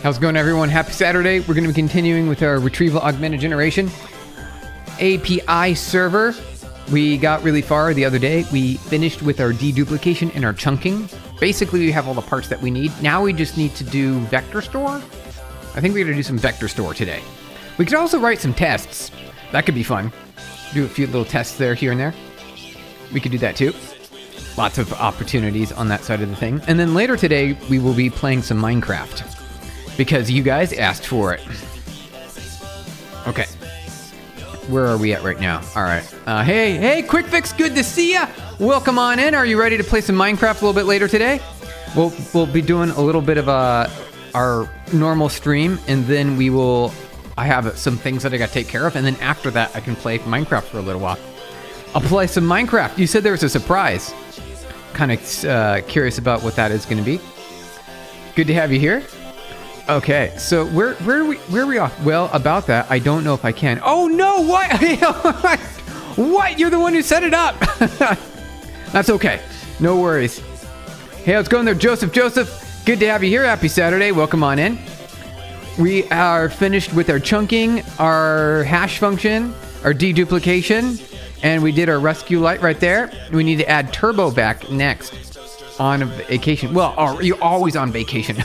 How's it going, everyone? Happy Saturday. We're going to be continuing with our Retrieval Augmented Generation API server. We got really far the other day. We finished with our deduplication and our chunking. Basically, we have all the parts that we need. Now we just need to do vector store. I think we're going to do some vector store today. We could also write some tests. That could be fun. Do a few little tests there, here and there. We could do that too. Lots of opportunities on that side of the thing. And then later today, we will be playing some Minecraft because you guys asked for it. Okay. Where are we at right now? All right. Hey, Quick Fix, good to see ya. Welcome on in. Are you ready to play some Minecraft a little bit later today? We'll be doing a little bit of our normal stream, and then I have some things that I got to take care of, and then after that, I can play Minecraft for a little while. I'll play some Minecraft. You said there was a surprise. Kind of curious about what that is going to be. Good to have you here. Okay, so where are we off? Well, about that, I don't know if I can. Oh no! What? What? You're the one who set it up. That's okay. No worries. Hey, how's it going there, Joseph? Joseph, good to have you here. Happy Saturday. Welcome on in. We are finished with our chunking, our hash function, our deduplication, and we did our SQLite right there. We need to add Turbovec next on vacation. Well, you're always on vacation.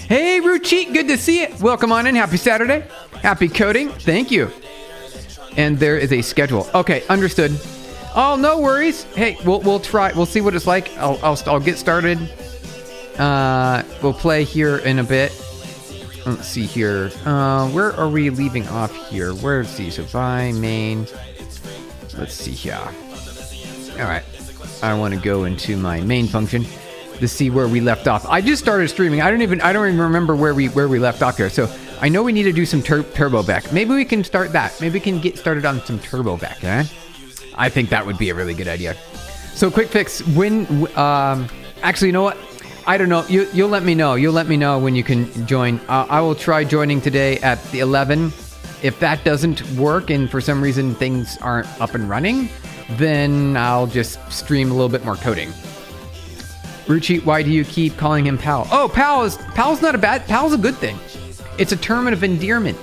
Hey, Ruchit, good to see you. Welcome on in. Happy Saturday. Happy coding. Thank you. And there is a schedule. Okay, understood. Oh, no worries. Hey, we'll try. We'll see what it's like. I'll get started. We'll play here in a bit. Let's see here. Where are we leaving off here? Where's the by main? Let's see here. All right. I want to go into my main function to see where we left off. I just started streaming. I don't even remember where we left off here. So I know we need to do some Turbovec. Maybe we can start that. Maybe we can get started on some Turbovec. Eh? I think that would be a really good idea. So Quick Fix. Actually, you know what? I don't know. You'll let me know. You'll let me know when you can join. I will try joining today at the 11. If that doesn't work and for some reason things aren't up and running, then I'll just stream a little bit more coding. Ruchi, why do you keep calling him pal? Oh, pal's not a bad. Pal's a good thing. It's a term of endearment,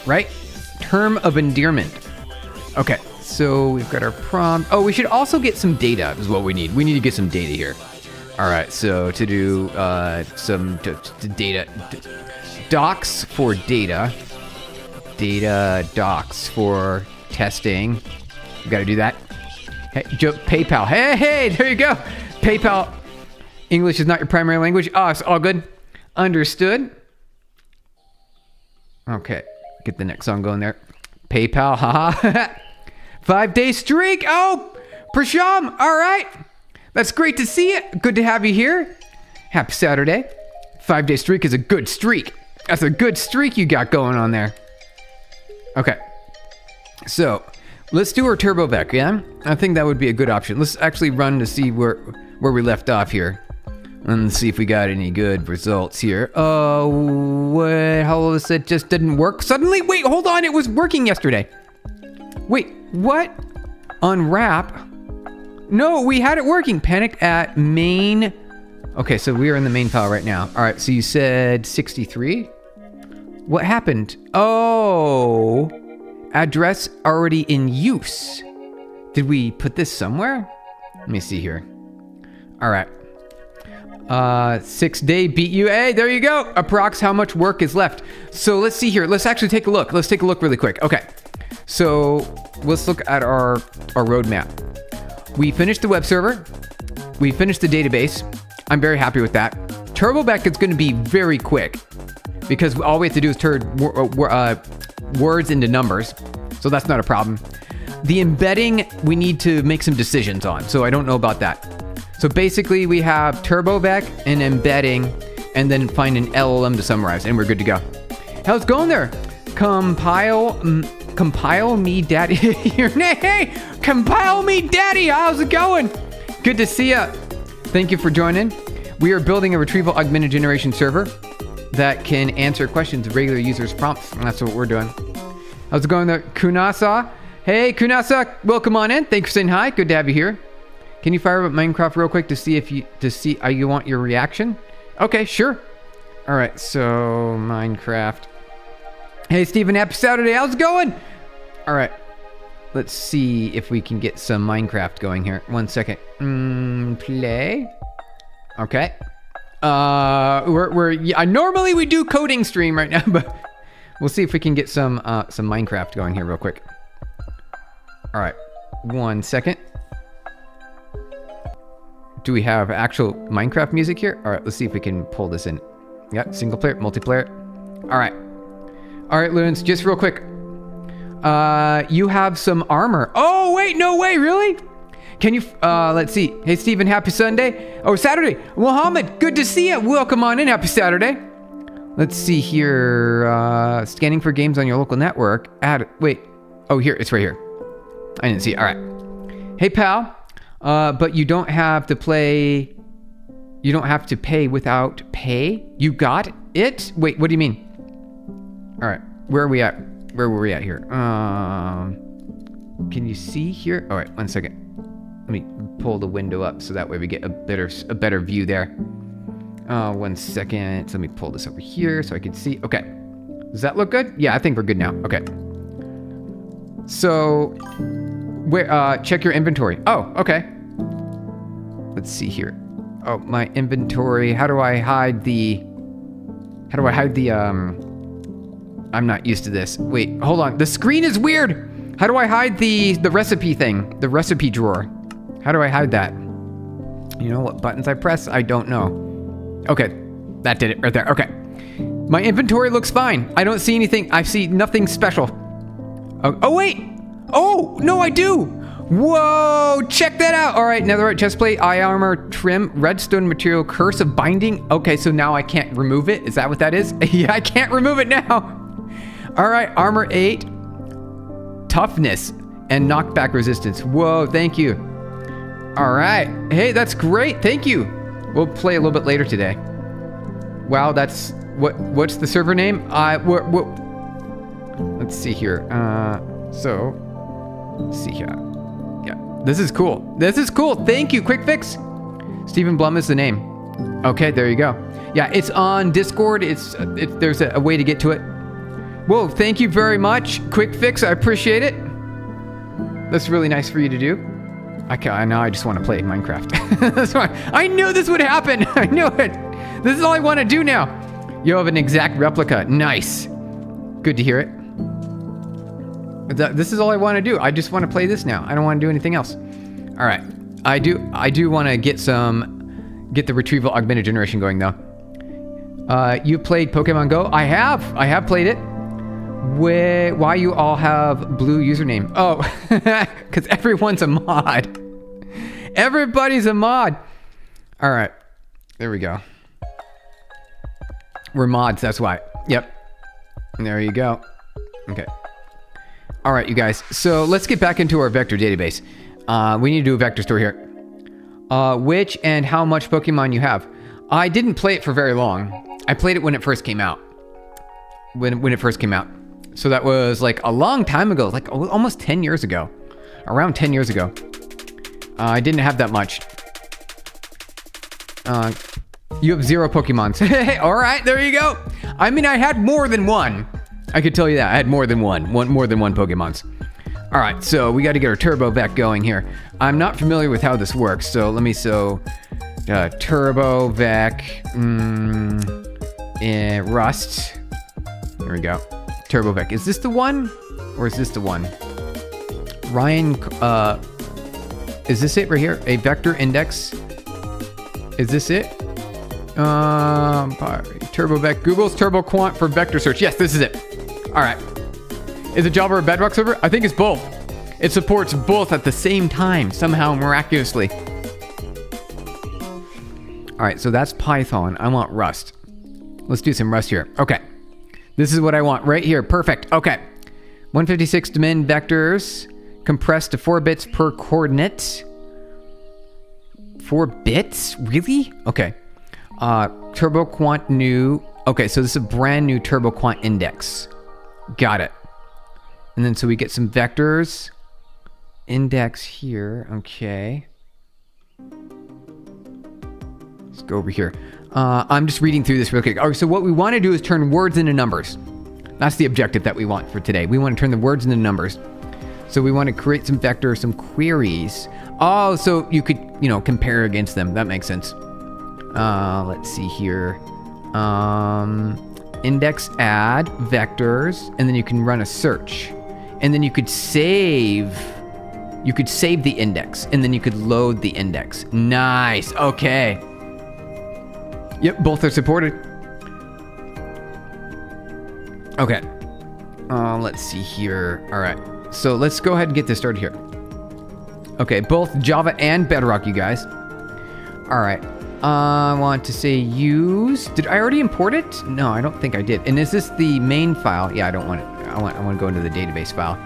right? Term of endearment. Okay, so we've got our prompt. Oh, we should also get some data. Is what we need. We need to get some data here. All right, so to do some data docs for data docs for testing. We got to do that. Hey, PayPal. Hey, there you go. PayPal. English is not your primary language. Oh, it's all good. Understood. Okay, get the next song going there. PayPal, haha. 5-day streak. Oh, Prasham. All right. That's great to see you. Good to have you here. Happy Saturday. 5-day streak is a good streak. That's a good streak you got going on there. Okay. So, let's do our Turbovec, yeah? I think that would be a good option. Let's actually run to see where we left off here. And see if we got any good results here. Oh, what? How is it just didn't work suddenly? Wait, hold on. It was working yesterday. Wait, what? Unwrap? No, we had it working. Panicked at main. Okay, so we are in the main file right now. All right, so you said 63? What happened? Oh, address already in use. Did we put this somewhere? Let me see here. All right. 6-day beat you. Hey, there you go. Approx how much work is left. So let's see here. Let's actually take a look. Let's take a look really quick. Okay. So let's look at our roadmap. We finished the web server. We finished the database. I'm very happy with that. Turbovec is going to be very quick because all we have to do is turn words into numbers. So that's not a problem. The embedding, we need to make some decisions on. So I don't know about that. So basically we have Turbovec and embedding and then find an LLM to summarize and we're good to go. How's it going there? Compile me daddy. Hey, compile me daddy. How's it going? Good to see ya. Thank you for joining. We are building a Retrieval Augmented Generation server that can answer questions of regular users' prompts. And that's what we're doing. How's it going there? Kunasa. Hey, Kunasa. Welcome on in. Thanks for saying hi. Good to have you here. Can you fire up Minecraft real quick to see if you want your reaction? Okay, sure. All All right, so Minecraft. Hey, Steven, happy Saturday. How's it going? All right, let's see if we can get some Minecraft going here. 1 second. Play. Okay. Normally we do coding stream right now, but we'll see if we can get some Minecraft going here real quick. All right, 1 second. Do we have actual Minecraft music here? All right, let's see if we can pull this in. Yeah, single player, multiplayer. All right, Loons, just real quick. You have some armor. Oh, wait, no way, really? Can you, let's see. Hey, Steven, happy Sunday. Oh, Saturday. Mohammed, good to see you. Welcome on in, happy Saturday. Let's see here. Scanning for games on your local network. Wait. Oh, here, it's right here. I didn't see it. All right. Hey, pal. But you don't have to play. You don't have to pay without pay. You got it? Wait, what do you mean? All right. Where are we at? Where were we at here? Can you see here? All right, 1 second. Let me pull the window up so that way we get a better view there. 1 second. So let me pull this over here so I can see. Okay. Does that look good? Yeah, I think we're good now. Okay. So, check your inventory. Oh, okay. Let's see here. Oh, my inventory. How do I hide the... I'm not used to this. Wait, hold on. The screen is weird. How do I hide the recipe thing? The recipe drawer. How do I hide that? You know what buttons I press? I don't know. Okay, that did it right there. Okay. My inventory looks fine. I don't see anything. I see nothing special. Oh, wait. Oh, no, I do. Whoa, check that out. All right, netherite chestplate, eye armor, trim, redstone material, curse of binding. Okay, so now I can't remove it. Is that what that is? Yeah, I can't remove it now. All right, armor 8, toughness, and knockback resistance. Whoa, thank you. All right. Hey, that's great. Thank you. We'll play a little bit later today. Wow, that's... What's the server name? Let's see here. Let's see here. Yeah, this is cool. This is cool. Thank you, Quick Fix. Stephen Blum is the name. Okay, there you go. Yeah, it's on Discord. There's a way to get to it. Whoa, thank you very much, Quick Fix. I appreciate it. That's really nice for you to do. Now I just want to play Minecraft. That's why I knew this would happen. I knew it. This is all I want to do now. You have an exact replica. Nice. Good to hear it. This is all I want to do. I just want to play this now. I don't want to do anything else. All right. I do want to get the Retrieval Augmented Generation going though. You played Pokemon Go? I have played it. Why you all have blue username? Oh, because everyone's a mod. Everybody's a mod. All right. There we go. We're mods, that's why. Yep. There you go. Okay. All right, you guys. So let's get back into our vector database. We need to do a vector store here. Which and how much Pokemon you have. I didn't play it for very long. I played it when it first came out. When it first came out. So that was like a long time ago, like almost 10 years ago. Around 10 years ago. I didn't have that much. You have 0 Pokemons. Hey, all right, there you go. I mean, I had more than one. I could tell you that. I had more than one Pokemons. All right, so we got to get our Turbovec going here. I'm not familiar with how this works, so let me, Turbovec, Rust. There we go. Turbovec. Is this the one? Or is this the one? Ryan, is this it right here? A vector index. Is this it? Turbovec. Google's TurboQuant for vector search. Yes, this is it. All right. Is it Java or Bedrock server? I think it's both. It supports both at the same time, somehow miraculously. All right, so that's Python. I want Rust. Let's do some Rust here. Okay. This is what I want right here. Perfect. Okay. 156 dimension vectors compressed to 4 bits per coordinate. 4 bits? Really? Okay. TurboQuant new. Okay, so this is a brand new TurboQuant index. Got it. And then so we get some vectors. Index here. Okay. Let's go over here. I'm just reading through this real quick. All right, so what we want to do is turn words into numbers. That's the objective that we want for today. We want to turn the words into numbers. So we want to create some vectors, some queries. Oh, so you could, compare against them. That makes sense. Let's see here. Index add vectors, and then you can run a search. And then you could save the index, and then you could load the index. Nice. Okay. Yep, both are supported. Okay. Let's see here. All right. So let's go ahead and get this started here. Okay, both Java and Bedrock, you guys. All right. I want to say use. Did I already import it? No, I don't think I did. And is this the main file? Yeah, I don't want it. I want to go into the database file.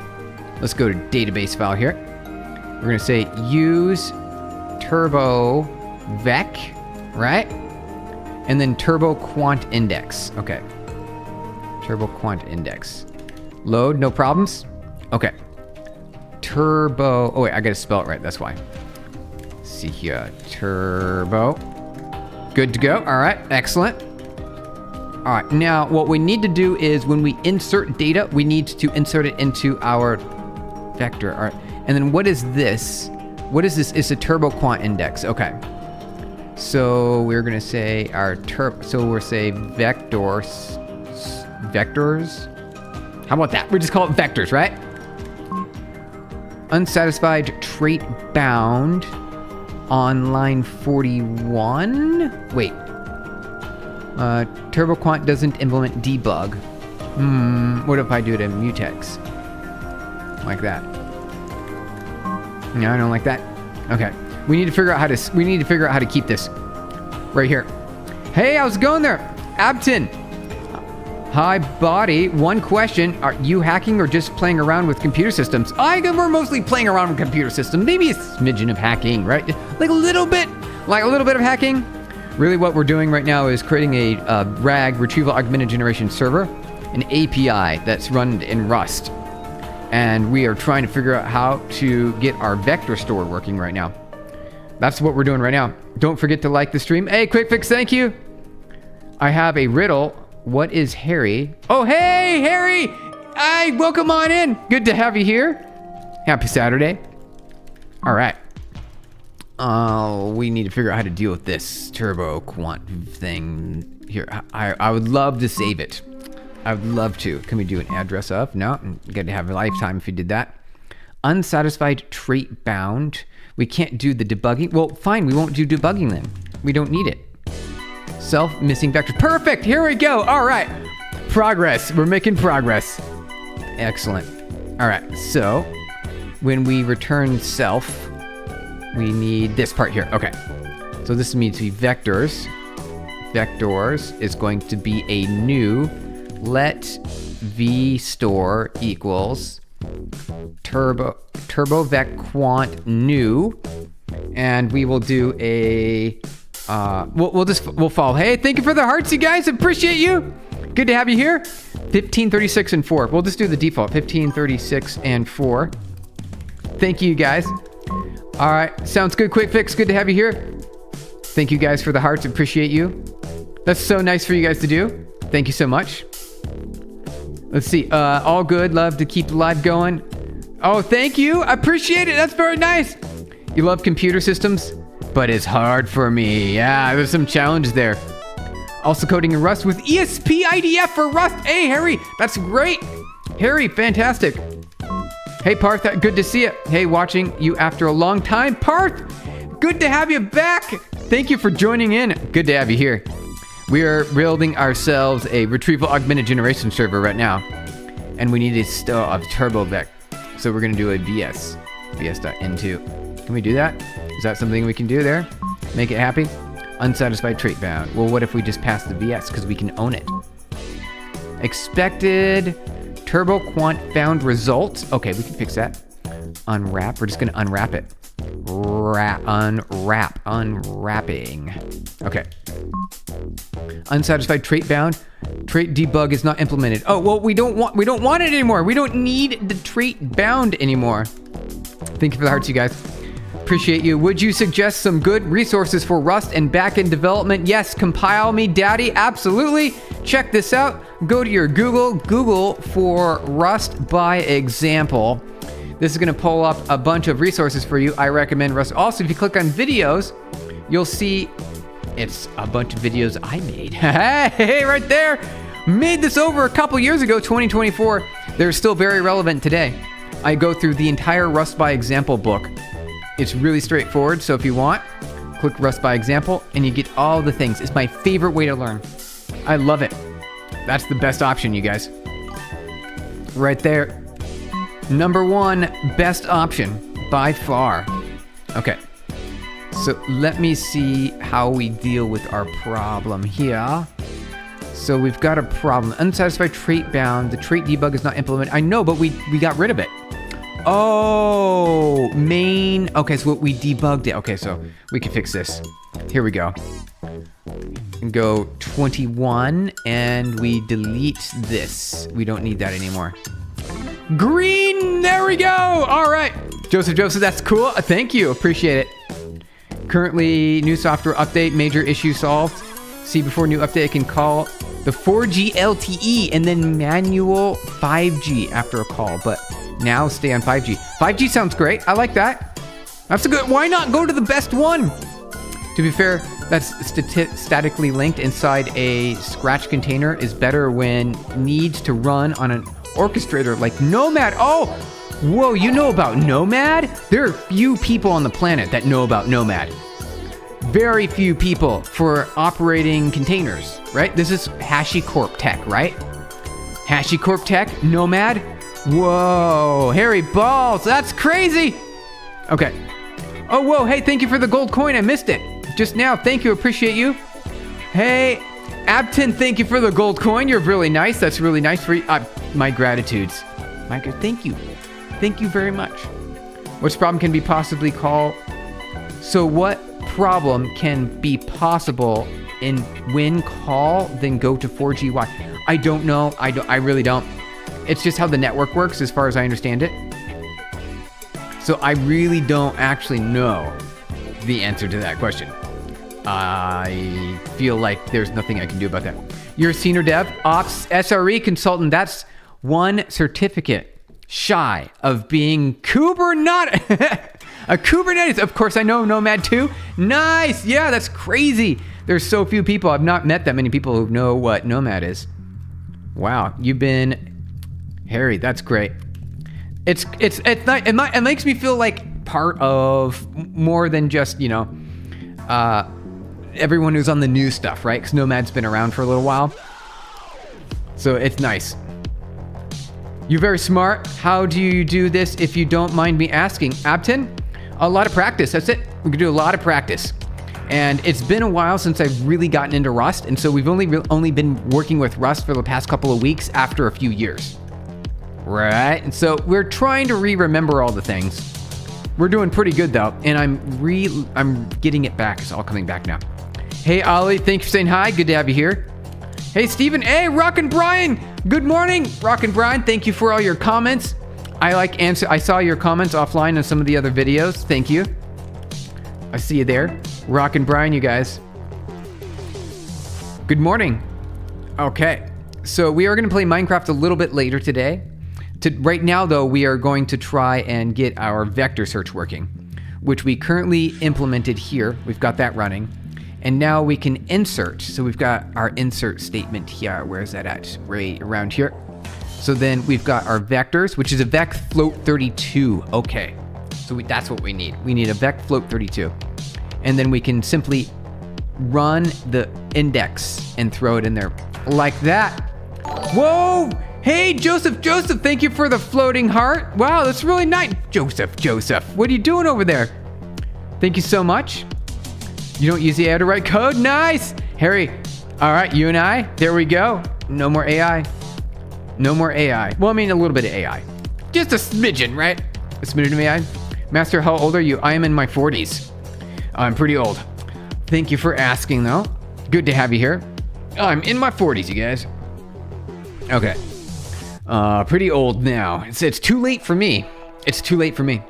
Let's go to database file here. We're going to say use Turbovec, right? And then turbo quant index. Okay. Turbo quant index. Load, no problems. Okay. Turbo. Oh, wait, I got to spell it right. That's why. Let's see here. Turbo. Good to go. All right. Excellent. All right. Now, what we need to do is when we insert data, we need to insert it into our vector. All right. And then what is this? What is this? It's a turbo quant index. Okay. So we're going to say so we'll say vectors. How about that? We just call it vectors, right? Unsatisfied trait bound on line 41. Wait. Turbo quant doesn't implement debug. What if I do it in mutex? Like that. No, I don't like that. Okay. We need to figure out how to keep this right here. Hey, how's it going there? Abton. Hi, Body. One question. Are you hacking or just playing around with computer systems? We're mostly playing around with computer systems. Maybe a smidgen of hacking, right? Like a little bit of hacking. Really what we're doing right now is creating a RAG, Retrieval Augmented Generation server, an API that's run in Rust. And we are trying to figure out how to get our vector store working right now. That's what we're doing right now. Don't forget to like the stream. Hey, Quick Fix, thank you. I have a riddle. What is Harry? Oh, hey, Harry. Hi, welcome on in. Good to have you here. Happy Saturday. All right. We need to figure out how to deal with this turbo quant thing here. I would love to save it. I would love to. Can we do an address of? No, you got to have a lifetime if you did that. Unsatisfied trait bound. We can't do the debugging. Well, fine, we won't do debugging then. We don't need it. Self missing vectors. Perfect. Here we go. All right. Progress. We're making progress. Excellent. All right. So when we return self, we need this part here. Okay. So this needs to be vectors. Vectors is going to be a new let vstore equals turbovec quant new, and we will do a we'll follow. Hey, thank you for the hearts, you guys. Appreciate you. Good to have you here. 15, 36, and 4. We'll just do the default. 15, 36, and 4. Thank you, guys. All right, sounds good. Quick Fix. Good to have you here. Thank you guys for the hearts. Appreciate you. That's so nice for you guys to do. Thank you so much. Let's see. All good. Love to keep the live going. Oh, thank you. I appreciate it. That's very nice. You love computer systems, but it's hard for me. Yeah, there's some challenges there. Also coding in Rust with ESP IDF for Rust. Hey, Harry. That's great. Harry, fantastic. Hey, Parth. Good to see you. Hey, watching you after a long time. Parth, good to have you back. Thank you for joining in. Good to have you here. We are building ourselves a Retrieval Augmented Generation server right now. And we need a Turbovec. So we're going to do a vs.n2. Can we do that? Is that something we can do there? Make it happy? Unsatisfied trait bound. Well, what if we just pass the vs because we can own it? Expected turbo quant found results. Okay, we can fix that. Unwrap. We're just going to unwrap it. Unwrapping. Okay. Unsatisfied trait bound. Trait debug is not implemented. Oh, well, we don't want it anymore. We don't need the trait bound anymore. Thank you for the hearts, you guys. Appreciate you. Would you suggest some good resources for Rust and backend development? Yes, compile me, daddy. Absolutely. Check this out. Go to your Google for Rust by example. This is going to pull up a bunch of resources for you. I recommend Rust. Also, if you click on videos, you'll see it's a bunch of videos I made. Hey, right there. Made this over a couple years ago, 2024. They're still very relevant today. I go through the entire Rust by example book. It's really straightforward. So if you want, click Rust by example and you get all the things. It's my favorite way to learn. I love it. That's the best option, you guys. Right there. Number one, best option by far. Okay, so let me see how we deal with our problem here. So we've got a problem. Unsatisfied trait bound. The trait debug is not implemented. I know, but we got rid of it. Oh, main. Okay, so we debugged it. Okay, so we can fix this. Here we go. And go 21 and we delete this. We don't need that anymore. Green, there we go. All right, Joseph, that's cool. Thank you, appreciate it. Currently, new software update, major issue solved. See, before new update, I can call the 4G LTE and then manual 5G after a call, but now stay on 5G. 5G sounds great, I like that. That's a good, why not go to the best one? To be fair, that's statically linked inside a Scratch container is better when needs to run on an orchestrator like Nomad. Oh, whoa, you know about Nomad? There are few people on the planet that know about Nomad. Very few people for operating containers, right? This is HashiCorp tech, right? HashiCorp tech, Nomad. Whoa, hairy balls, that's crazy. Okay. Oh, whoa, hey, thank you for the gold coin. I missed it just now. Thank you, appreciate you. Hey, Abton, thank you for the gold coin. You're really nice. That's really nice for you. My gratitudes. Thank you. Thank you very much. Which problem can be possibly called? So what problem can be possible in when call, then go to 4G? Why? I don't know. I really don't. It's just how the network works as far as I understand it. So I really don't actually know the answer to that question. I feel like there's nothing I can do about that. You're a senior dev, ops, SRE consultant. That's one certificate shy of being Kubernetes. A Kubernetes. Of course, I know Nomad too. Nice. Yeah, that's crazy. There's so few people. I've not met that many people who know what Nomad is. Wow, you've been Harry. That's great. It's not, it makes me feel like part of more than just, you know, everyone who's on the new stuff, right? Because Nomad's been around for a little while. So it's nice. You're very smart. How do you do this if you don't mind me asking? Abton? A lot of practice, that's it. We can do a lot of practice. And it's been a while since I've really gotten into Rust. And so we've only been working with Rust for the past couple of weeks after a few years. Right? And so we're trying to remember all the things. We're doing pretty good though. And I'm getting it back. It's all coming back now. Hey, Ollie, thank you for saying hi. Good to have you here. Hey, Steven. Hey, Rock and Brian. Good morning, Rock and Brian. Thank you for all your comments. I saw your comments offline on some of the other videos. Thank you. I see you there. Rock and Brian, you guys. Good morning. Okay. So we are going to play Minecraft a little bit later today. Right now, though, we are going to try and get our vector search working, which we currently implemented here. We've got that running. And now we can insert. So we've got our insert statement here. Where is that at? Right around here. So then we've got our vectors, which is a vec float 32. Okay. So that's what we need. We need a vec float 32. And then we can simply run the index and throw it in there like that. Whoa! Hey, Joseph, thank you for the floating heart. Wow, that's really nice. Joseph, what are you doing over there? Thank you so much. You don't use the AI to write code? Nice. Harry, all right, you and I, there we go. No more AI. No more AI. Well, I mean, a little bit of AI. Just a smidgen, right? A smidgen of AI. Master, how old are you? I am in my 40s. I'm pretty old. Thank you for asking, though. Good to have you here. I'm in my 40s, you guys. Okay. Pretty old now. It's too late for me. It's too late for me.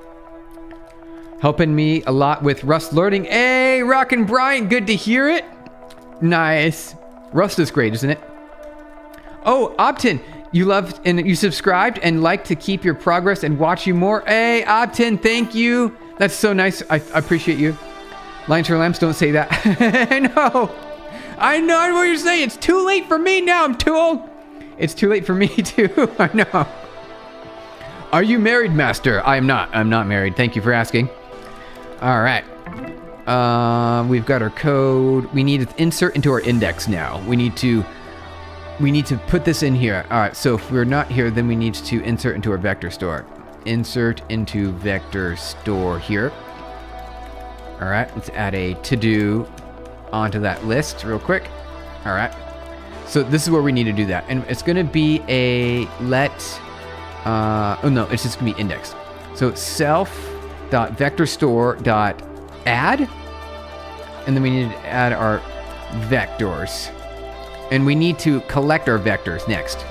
helping me a lot with Rust learning. Hey, Rockin' Brian, good to hear it. Nice. Rust is great, isn't it? Oh, Optin, you loved and you subscribed and like to keep your progress and watch you more. Hey, Optin, thank you. That's so nice. I appreciate you. Lions for Lambs, don't say that. I know what you're saying. It's too late for me now. I'm too old. It's too late for me too. I know. Are you married, Master? I'm not. I'm not married. Thank you for asking. All right. We've got our code. We need to insert into our index now. We need to put this in here. All right. So if we're not here, then we need to insert into our vector store. Insert into vector store here. All right. Let's add a to-do onto that list real quick. All right. So this is where we need to do that. And it's going to be a let... oh no, it's just gonna be indexed. So self.vectorstore.add, and then we need to add our vectors, and we need to collect our vectors next.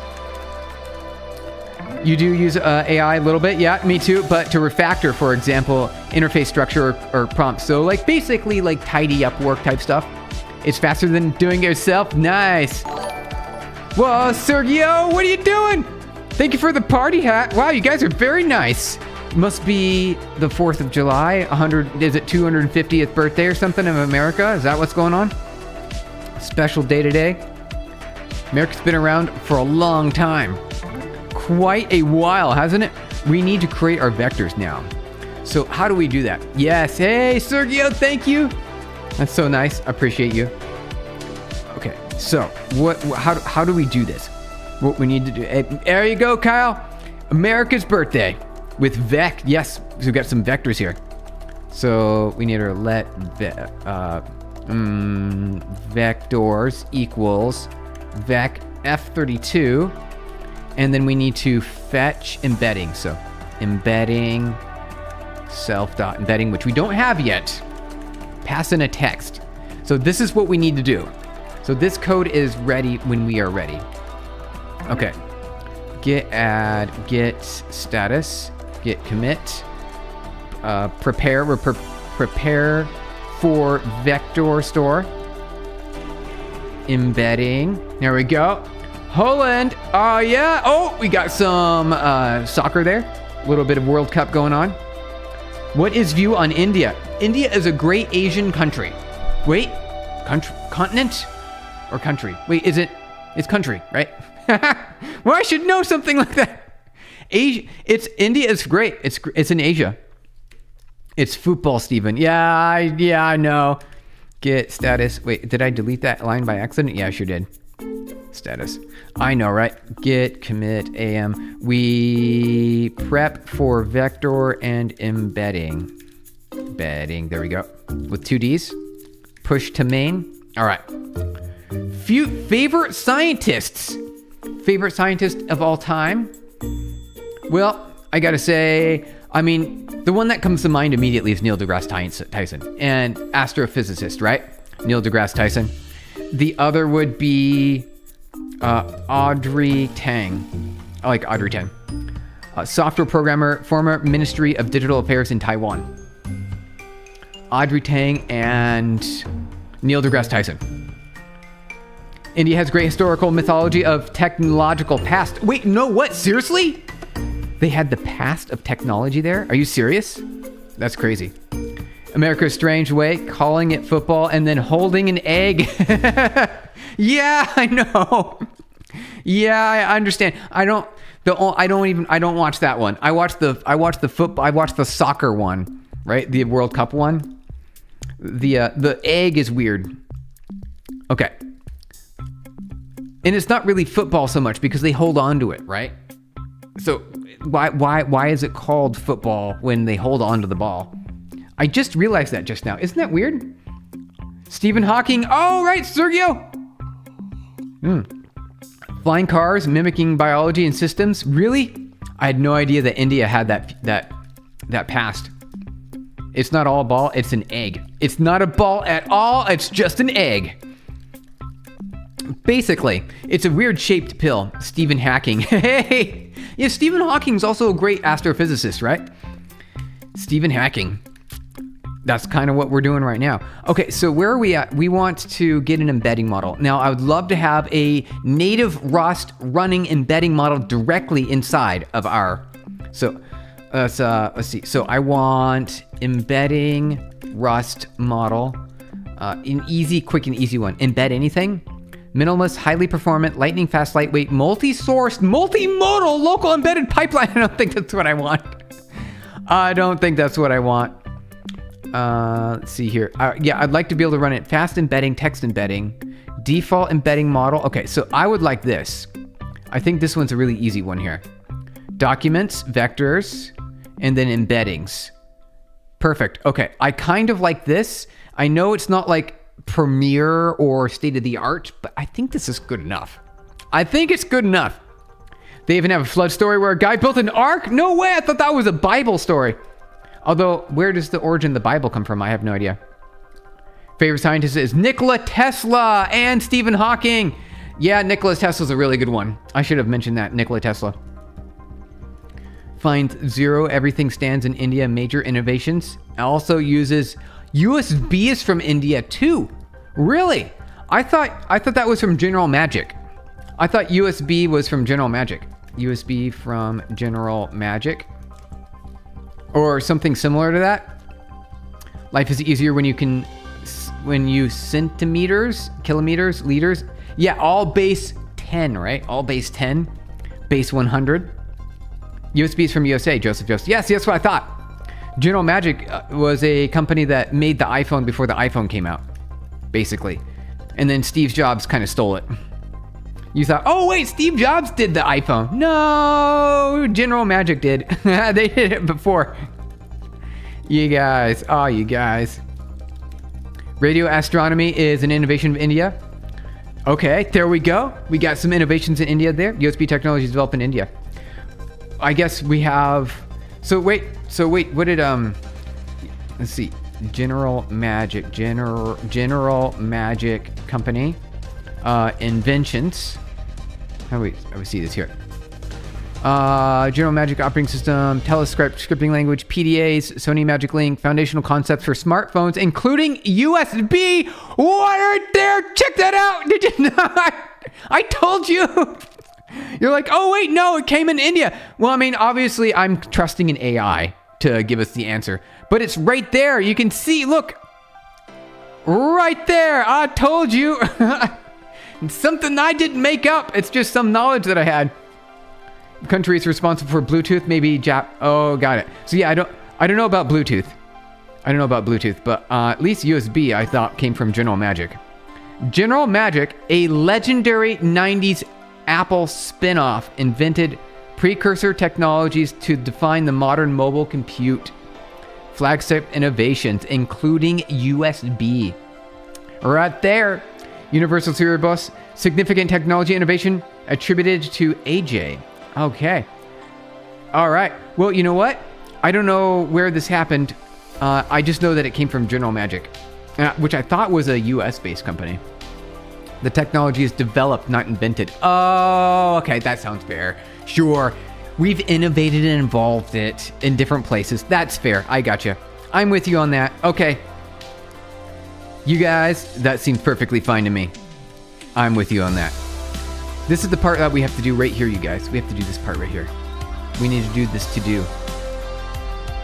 You do use AI a little bit, yeah, me too, but to refactor, for example, interface structure or prompts. So like basically like tidy up work type stuff. It's faster than doing it yourself. Nice. Whoa, Sergio, what are you doing? Thank you for the party hat. Wow, you guys are very nice. Must be the 4th of July. 100, is it 250th birthday or something of America? Is that what's going on? Special day today. America's been around for a long time. Quite a while, hasn't it? We need to create our vectors now. So how do we do that? Yes, hey, Sergio, thank you. That's so nice, I appreciate you. Okay, so how do we do this? What we need to do. There you go, Kyle. America's birthday with yes, so we've got some vectors here. So we need to let vectors equals vec f32, and then we need to fetch embedding. So embedding self.embedding, which we don't have yet. Pass in a text. So this is what we need to do. So this code is ready when we are ready. Okay, git add, git status, git commit, prepare for vector store, embedding, there we go. Holland, oh yeah, oh, we got some soccer there, a little bit of World Cup going on. What is view on India? India is a great Asian country. Wait, continent or country? Wait, it's country, right? Well, I should know something like that. India is great. It's in Asia. It's football, Steven. Yeah, I know. Get status. Wait, did I delete that line by accident? Yeah, I sure did. Status. I know, right? Git commit am. We prep for vector and embedding. Embedding. There we go. With 2 Ds. Push to main. All right. Few favorite scientists. Favorite scientist of all time? Well, I gotta say, I mean, the one that comes to mind immediately is Neil deGrasse Tyson, and astrophysicist, right? Neil deGrasse Tyson. The other would be Audrey Tang. I like Audrey Tang. Software programmer, former Ministry of Digital Affairs in Taiwan. Audrey Tang and Neil deGrasse Tyson. India has great historical mythology of technological past. Wait, no, what? Seriously? They had the past of technology there? Are you serious? That's crazy. America's strange way, calling it football and then holding an egg. Yeah, I know. Yeah, I understand. I don't watch that one. I watch the soccer one, right? The World Cup one. The egg is weird. Okay. And it's not really football so much because they hold on to it, right? So why is it called football when they hold on to the ball? I just realized that just now. Isn't that weird? Stephen Hawking. Oh, right, Sergio. Flying cars mimicking biology and systems. Really? I had no idea that India had that past. It's not all a ball. It's an egg. It's not a ball at all. It's just an egg. Basically, it's a weird shaped pill. Stephen Hawking. Hey, yeah, Stephen Hawking's also a great astrophysicist, right? Stephen Hawking. That's kind of what we're doing right now. Okay, so where are we at? We want to get an embedding model. Now, I would love to have a native Rust running embedding model directly inside of our... So let's see. So I want embedding Rust model, an easy, quick and easy one. Embed anything. Minimalist, highly performant, lightning fast, lightweight, multi-sourced, multimodal, local embedded pipeline. I don't think that's what I want. I don't think that's what I want. Let's see here. Yeah, I'd like to be able to run it fast embedding, text embedding, default embedding model. Okay, so I would like this. I think this one's a really easy one here. Documents, vectors, and then embeddings. Perfect. Okay, I kind of like this. I know it's not like Premiere or state of the art, but I think this is good enough. I think it's good enough. They even have a flood story where a guy built an ark? No way, I thought that was a Bible story. Although, where does the origin of the Bible come from? I have no idea. Favorite scientist is Nikola Tesla and Stephen Hawking. Yeah, Nikola Tesla's a really good one. I should have mentioned that, Nikola Tesla. Finds zero, everything stands in India, major innovations. Also uses USB is from India too. Really? I thought that was from General Magic. I thought USB was from General Magic. USB from General Magic. Or something similar to that. Life is easier when you centimeters, kilometers, liters. Yeah, all base 10, right? All base 10, base 100. USB is from USA, Joseph. Yes, that's what I thought. General Magic was a company that made the iPhone before the iPhone came out, basically. And then Steve Jobs kind of stole it. You thought, oh wait, Steve Jobs did the iPhone. No, General Magic did. They did it before. You guys, you guys. Radio astronomy is an innovation of India. Okay, there we go. We got some innovations in India there. USB technology is developed in India. I guess we have, so wait, what did, let's see. General Magic Company, inventions. How do we see this here? General Magic operating system, telescript, scripting language, PDAs, Sony Magic Link, foundational concepts for smartphones, including USB. What right there? Check that out. Did you not? I told you. You're like, oh wait, no, it came in India. Well, I mean, obviously I'm trusting an AI to give us the answer, but it's right there. You can see, look, right there. I told you. Something I didn't make up. It's just some knowledge that I had. The country is responsible for Bluetooth, maybe oh, got it. So yeah, I don't know about Bluetooth. But at least USB I thought came from General Magic. General Magic, a legendary 90s Apple spin-off, invented precursor technologies to define the modern mobile compute. Flagship innovations, including USB. Right there. Universal Serial Bus, significant technology innovation attributed to AJ. Okay. All right. Well, you know what? I don't know where this happened. I just know that it came from General Magic, which I thought was a US-based company. The technology is developed, not invented. Oh, okay. That sounds fair. Sure. We've innovated and evolved it in different places. That's fair. I gotcha. I'm with you on that. Okay. You guys, that seems perfectly fine to me. I'm with you on that. This is the part that we have to do right here, you guys. We have to do this part right here. We need to do this to do.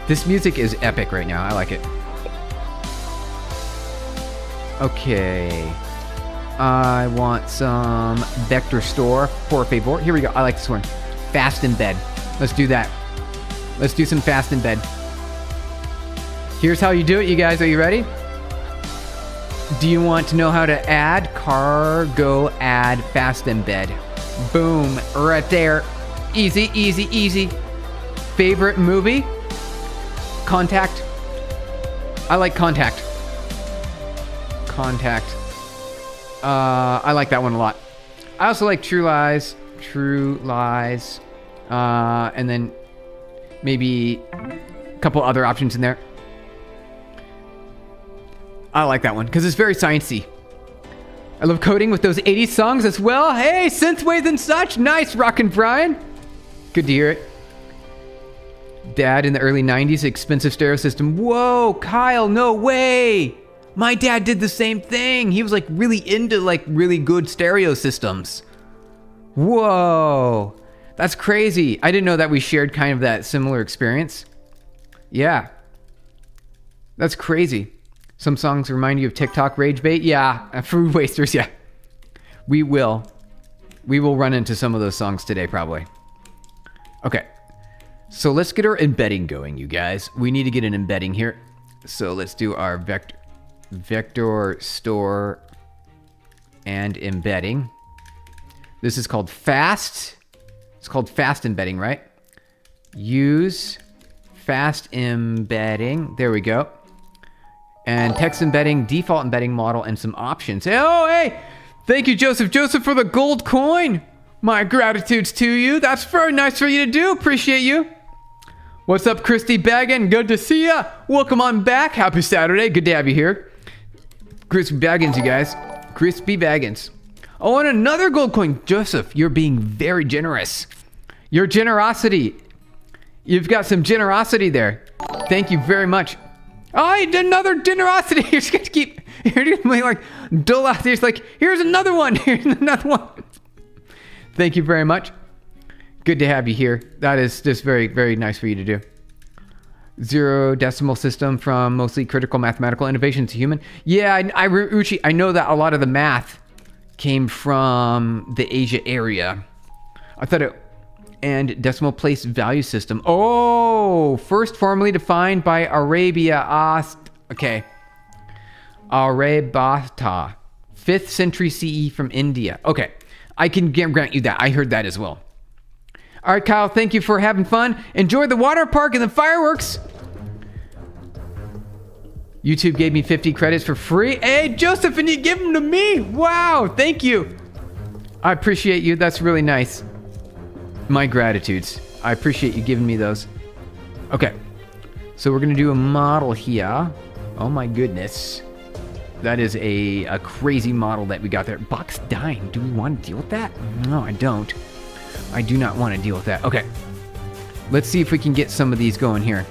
This music is epic right now. I like it. Okay. I want some vector store, por favor. Here we go. I like this one. Fast embed. Let's do that. Let's do some fast embed. Here's how you do it, you guys. Are you ready? Do you want to know how to add cargo add fast embed? Boom, right there. Easy, easy, easy. Favorite movie? Contact. I like Contact. Contact. I like that one a lot. I also like True Lies. True Lies. And then maybe a couple other options in there. I like that one because it's very sciencey. I love coding with those 80s songs as well. Hey, synthwave and such. Nice, Rockin' Brian. Good to hear it. Dad in the early 90s, expensive stereo system. Whoa, Kyle, no way. My dad did the same thing. He was like really into like really good stereo systems. Whoa, that's crazy. I didn't know that we shared kind of that similar experience. Yeah, that's crazy. Some songs remind you of TikTok rage bait. Yeah, food wasters. Yeah, we will run into some of those songs today probably. Okay, so let's get our embedding going, you guys. We need to get an embedding here. So let's do our vector store and embedding. This is called fast. It's called fast embedding, right? Use fast embedding. There we go. And text embedding, default embedding model, and some options. Oh, hey! Thank you, Joseph. Joseph, for the gold coin. My gratitudes to you. That's very nice for you to do. Appreciate you. What's up, Christy Baggin? Good to see ya. Welcome on back. Happy Saturday. Good to have you here. Crispy Baggins, you guys. Crispy Baggins. Oh, and another gold coin. Joseph, you're being very generous. Your generosity. You've got some generosity there. Thank you very much. Oh, another generosity. You're just going to keep... You're just like dull out there. It's like, here's another one. Here's another one. Thank you very much. Good to have you here. That is just very, very nice for you to do. 0 decimal system from mostly critical mathematical innovation to human. Yeah, Uchi, I know that a lot of the math came from the Asia area. I thought it... And decimal place value system. Oh, first formally defined by Arabia. Okay. Arabata. 5th century CE from India. Okay. I can grant you that. I heard that as well. All right, Kyle, thank you for having fun. Enjoy the water park and the fireworks. YouTube gave me 50 credits for free. Hey, Joseph, and you give them to me. Wow, thank you. I appreciate you. That's really nice. My gratitudes. I appreciate you giving me those. Okay, so we're going to do a model here. Oh, my goodness. That is a crazy model that we got there. Box dying. Do we want to deal with that? No, I don't. I do not want to deal with that. Okay. Let's see if we can get some of these going here.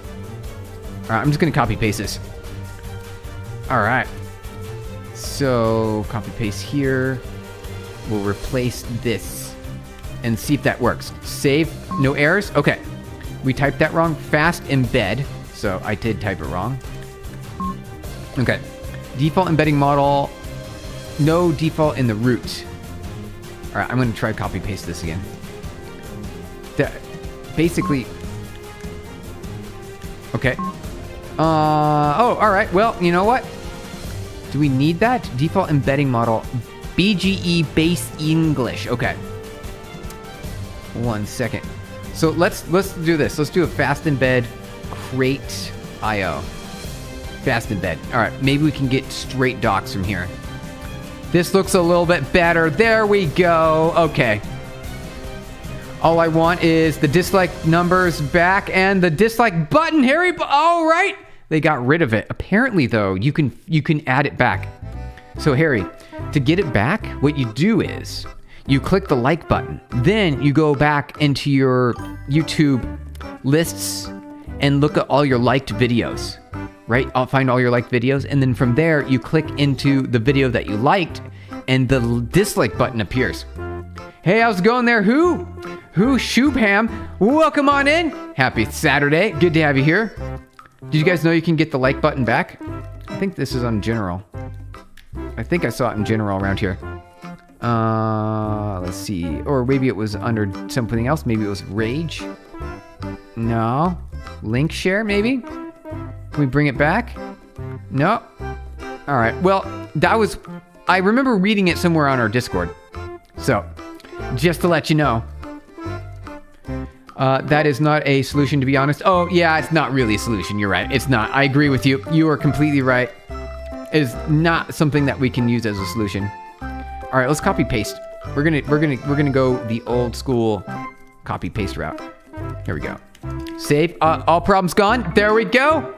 All right, I'm just going to copy paste this. All right. So copy paste here. We'll replace this and see if that works. Save. No errors. Okay. We typed that wrong. Fast embed. So I did type it wrong. Okay. Default embedding model. No default in the root. All right. I'm going to try copy paste this again. Basically, okay. Oh, all right. Well, you know what? Do we need that? Default embedding model, BGE base English. Okay. 1 second. So let's do this. Let's do a fast embed crate IO. Fast embed. All right. Maybe we can get straight docs from here. This looks a little bit better. There we go. Okay. All I want is the dislike numbers back and the dislike button, Harry. All right. They got rid of it. Apparently, though, you can add it back. So, Harry, to get it back, what you do is you click the like button. Then you go back into your YouTube lists and look at all your liked videos, right? I'll find all your liked videos. And then from there, you click into the video that you liked and the dislike button appears. Hey, how's it going there? Who? Shubham. Welcome on in. Happy Saturday. Good to have you here. Did you guys know you can get the like button back? I think this is on general. I think I saw it in general around here. Let's see. Or maybe it was under something else. Maybe it was rage. No. Link share, maybe? Can we bring it back? No. All right. Well, I remember reading it somewhere on our Discord. So, just to let you know. That is not a solution, to be honest. Oh, yeah, it's not really a solution. You're right. It's not. I agree with you. You are completely right. It is not something that we can use as a solution. All right, let's copy paste. We're gonna go the old school copy paste route. Here we go. Save. All problems gone. There we go.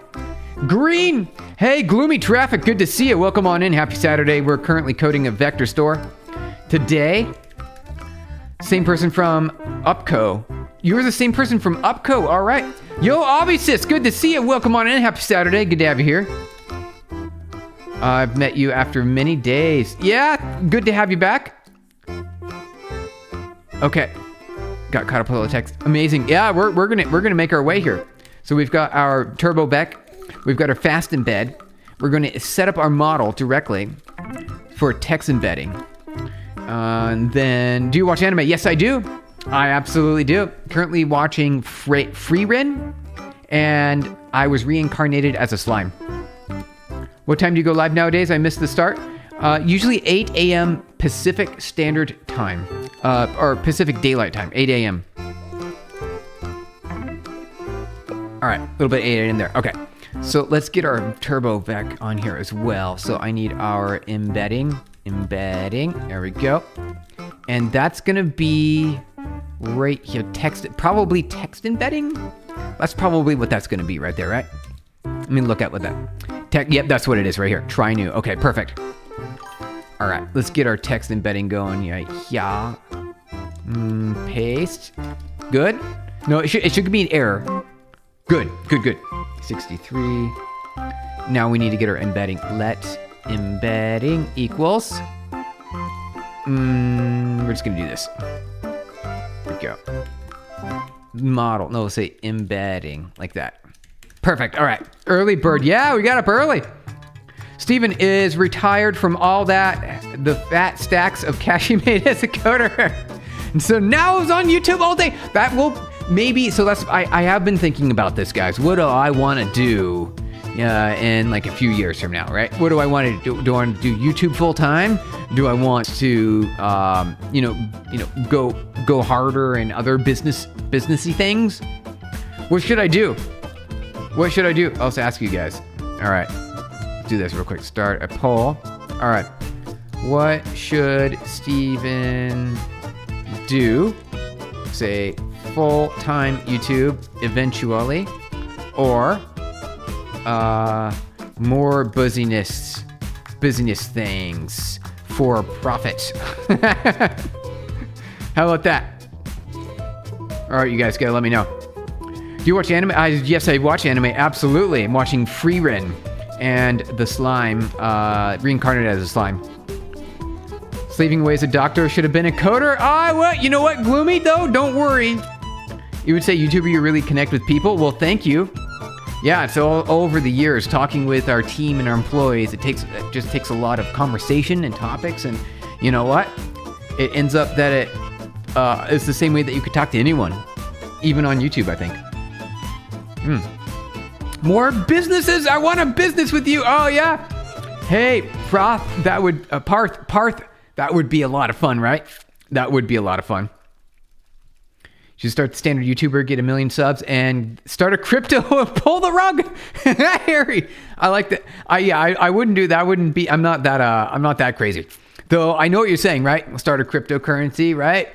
Green. Hey, gloomy traffic. Good to see you. Welcome on in. Happy Saturday. We're currently coding a vector store today. Same person from Upco. You're the same person from Upco. All right. Yo, Obvious, good to see you. Welcome on in. Happy Saturday. Good to have you here. I've met you after many days. Yeah, good to have you back. Okay. Got caught up with all the text. Amazing. Yeah, we're gonna make our way here. So we've got our Turbovec. We've got our fast embed. We're gonna set up our model directly for text embedding. And then, do you watch anime? Yes, I do. I absolutely do. Currently watching Freerin, and I was reincarnated as a slime. What time do you go live nowadays? I missed the start. Usually 8 a.m. Pacific Standard Time, or Pacific Daylight Time, 8 a.m. All right, a little bit 8 in there. Okay, so let's get our Turbovec on here as well. So I need our embedding. There we go. And that's gonna be right here, probably text embedding. That's probably what that's gonna be right there, right? Let me look at what that, yep, that's what it is right here. Try new, okay, perfect. All right, let's get our text embedding going. Yeah. Paste, good. No, it should be an error. Good. 63. Now we need to get our embedding. Let embedding equals. We're just gonna do this. There we go. Model, no, let's say embedding, like that. Perfect, all right. Early bird, yeah, we got up early. Steven is retired from all that, the fat stacks of cash he made as a coder. And so now it's on YouTube all day. That will maybe, so that's, I have been thinking about this, guys. What do I want to do in like a few years from now, right? What do I want to do? Do I want to do YouTube full time? Do I want to, go harder in other businessy things? What should I do? I'll just ask you guys. All right, let's do this real quick. Start a poll. All right, what should Steven do? Say full-time YouTube eventually, or more business things for profit. How about that? All right, you guys gotta let me know. Do you watch anime? Yes, I watch anime, absolutely. I'm watching Freerin and the slime, reincarnated as a slime. Slaving away as a doctor, should have been a coder. You know what, Gloomy though, don't worry. You would say, YouTuber, you really connect with people? Well, thank you. Yeah, so all over the years, talking with our team and our employees, it just takes a lot of conversation and topics, and you know what? It ends up that it's the same way that you could talk to anyone, even on YouTube, I think. More businesses. I want a business with you. Oh yeah. Hey, Proth, that would Parth. That would be a lot of fun, right? That would be a lot of fun. You should start the standard YouTuber, get 1 million subs, and start a crypto. Pull the rug, Harry. I like that. I wouldn't do that. I wouldn't be. I'm not that crazy. Though I know what you're saying, right? We'll start a cryptocurrency, right?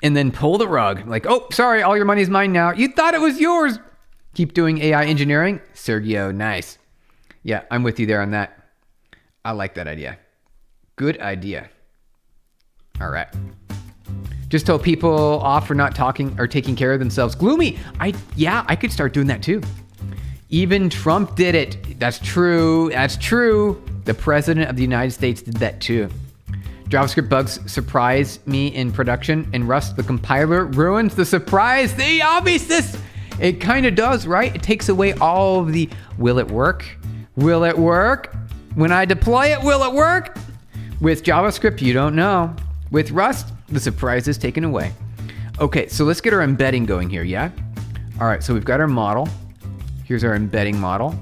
And then pull the rug. Like, oh, sorry, all your money's mine now. You thought it was yours. Keep doing AI engineering. Sergio, nice. Yeah, I'm with you there on that. I like that idea. Good idea. All right. Just tell people off for not talking or taking care of themselves. Gloomy, I could start doing that too. Even Trump did it. That's true. The president of the United States did that too. JavaScript bugs surprise me in production, and Rust, the compiler, ruins the surprise. The obviousness. It kind of does, right? It takes away all of the, will it work? Will it work? When I deploy it, will it work? With JavaScript, you don't know. With Rust, the surprise is taken away. Okay, so let's get our embedding going here, yeah? All right, so we've got our model. Here's our embedding model.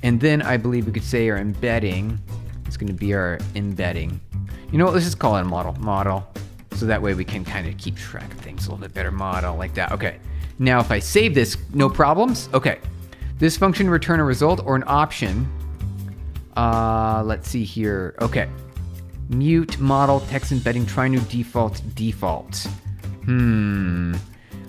And then I believe we could say our embedding is gonna be our embedding. You know what, let's just call it a model. So that way we can kind of keep track of things a little bit better, model like that, okay. Now, if I save this, no problems. Okay, this function return a result or an option. Let's see here. Okay, mute model text embedding. Try new default.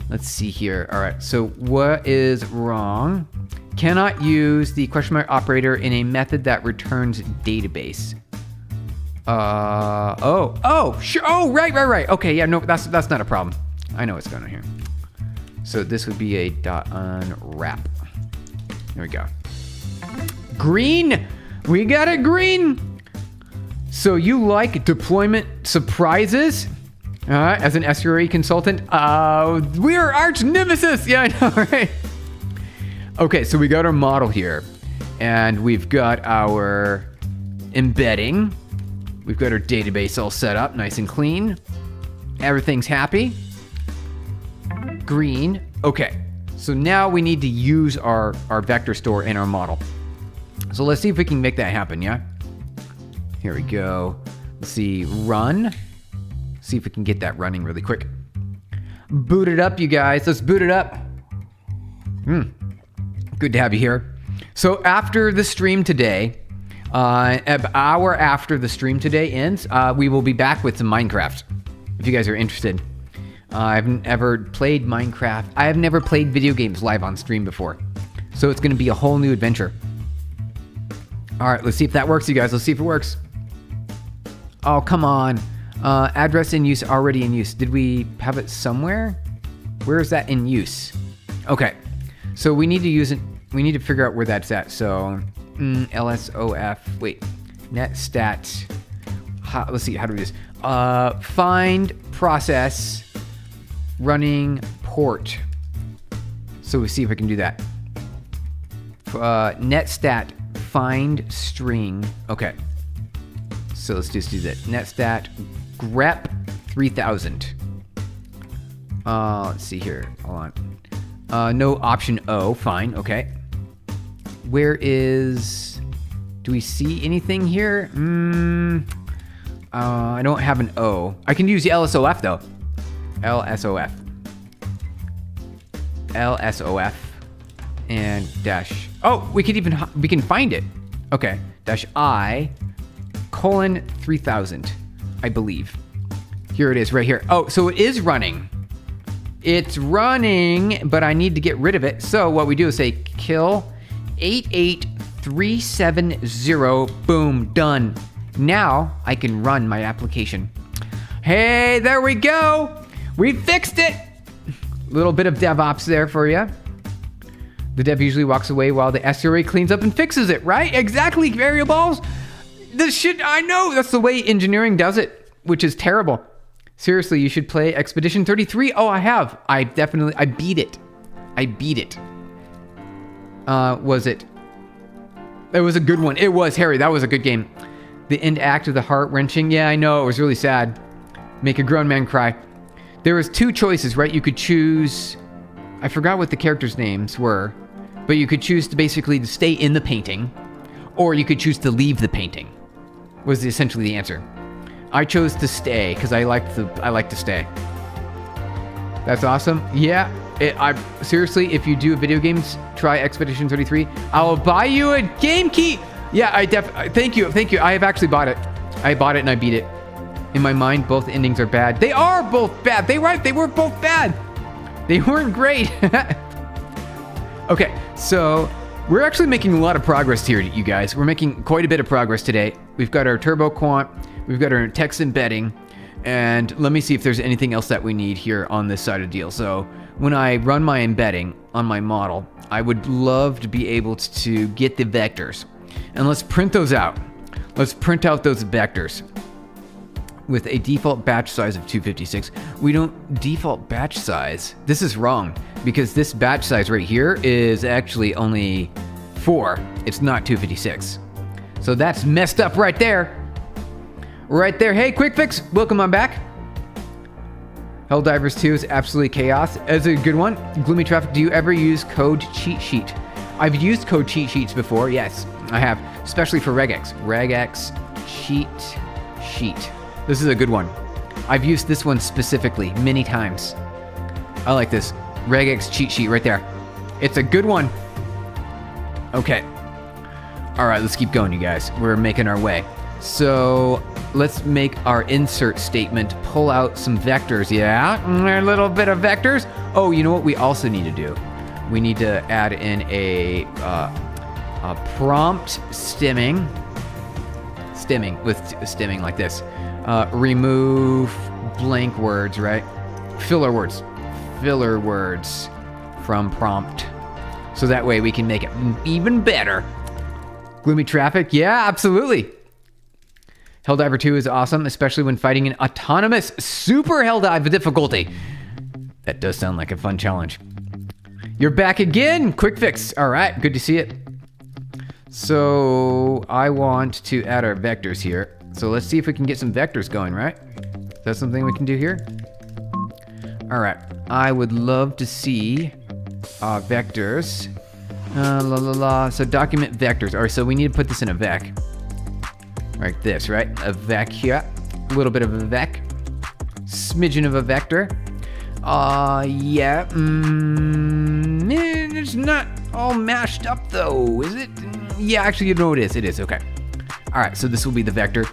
Let's see here. All right. So what is wrong? Cannot use the question mark operator in a method that returns database. Sure. Oh, right. Okay, yeah. No, that's not a problem. I know what's going on here. So this would be a dot unwrap. There we go. Green. We got a green. So you like deployment surprises? As an SRE consultant, we are arch nemesis. Yeah, I know, right? Okay, so we got our model here, and we've got our embedding. We've got our database all set up, nice and clean. Everything's happy. Green. Okay, so now we need to use our vector store in our model. So let's see if we can make that happen, yeah? Here we go. Let's see, run. See if we can get that running really quick. Boot it up, you guys. Let's boot it up. Good to have you here. So after the stream today, an hour after the stream today ends, we will be back with some Minecraft, if you guys are interested. I've never played Minecraft. I have never played video games live on stream before. So it's going to be a whole new adventure. All right, let's see if that works, you guys. Let's see if it works. Oh, come on. Address in use, already in use. Did we have it somewhere? Where is that in use? Okay, so we need to use it. We need to figure out where that's at. So LSOF, wait, netstat. Let's see, how do we do this? Find process running port. So we see if we can do that. Netstat find string. Okay. So let's just do that. Netstat grep 3000. Let's see here. Hold on. No option O. Fine. Okay. Where is... Do we see anything here? I don't have an O. I can use the LSOF though. LSOF. LSOF. And dash... Oh, we can find it. Okay. Dash I... colon 3000, I believe. Here it is right here. Oh, so it is running. It's running, but I need to get rid of it. So what we do is say kill 88370. Boom, done. Now I can run my application. Hey, there we go. We fixed it. Little bit of DevOps there for you. The dev usually walks away while the SRE cleans up and fixes it, right? Exactly, variables. This shit, I know, that's the way engineering does it, which is terrible. Seriously, you should play Expedition 33. Oh, I have. I beat it. I beat it. Was it? It was a good one. It was, Harry. That was a good game. The end act of the heart-wrenching. Yeah, I know. It was really sad. Make a grown man cry. There was two choices, right? You could choose... I forgot what the characters' names were, but you could choose to basically stay in the painting, or you could choose to leave the painting. Was essentially the answer. I chose to stay because I like to stay. That's awesome. Yeah, seriously, if you do video games, try Expedition 33. I will buy you a game key. Yeah, thank you. I have actually bought it. I bought it and I beat it. In my mind, both endings are bad. They are both bad. They were both bad. They weren't great. Okay, so we're actually making a lot of progress here, you guys. We're making quite a bit of progress today. We've got our turbo quant, we've got our text embedding, and let me see if there's anything else that we need here on this side of the deal. So when I run my embedding on my model, I would love to be able to get the vectors. And let's print those out. Let's print out those vectors. With a default batch size of 256. We don't default batch size. This is wrong because this batch size right here is actually only 4. It's not 256. So that's messed up right there. Right there. Hey, Quick Fix, welcome on back. Helldivers 2 is absolutely chaos. It's a good one. Gloomy Traffic, do you ever use code cheat sheet? I've used code cheat sheets before. Yes, I have, especially for regex. Regex cheat sheet. This is a good one. I've used this one specifically many times. I like this. Regex cheat sheet right there. It's a good one. Okay. All right, let's keep going, you guys. We're making our way. So let's make our insert statement, pull out some vectors. Yeah, a little bit of vectors. Oh, you know what we also need to do? We need to add in a prompt stemming with stemming like this. Remove blank words, right? Filler words. from prompt. So that way we can make it even better. Gloomy traffic, yeah, absolutely. Helldiver 2 is awesome, especially when fighting an autonomous super Helldive difficulty. That does sound like a fun challenge. You're back again, quick fix. All right, good to see it. So I want to add our vectors here. So let's see if we can get some vectors going, right? Is that something we can do here? All right, I would love to see vectors. So document vectors. All right, so we need to put this in a vec. Like this, right? A vec here. A little bit of a vec. Smidgen of a vector. Yeah. It's not all mashed up though, is it? Yeah, actually, you know it is. It is, okay. All right, so this will be the vector.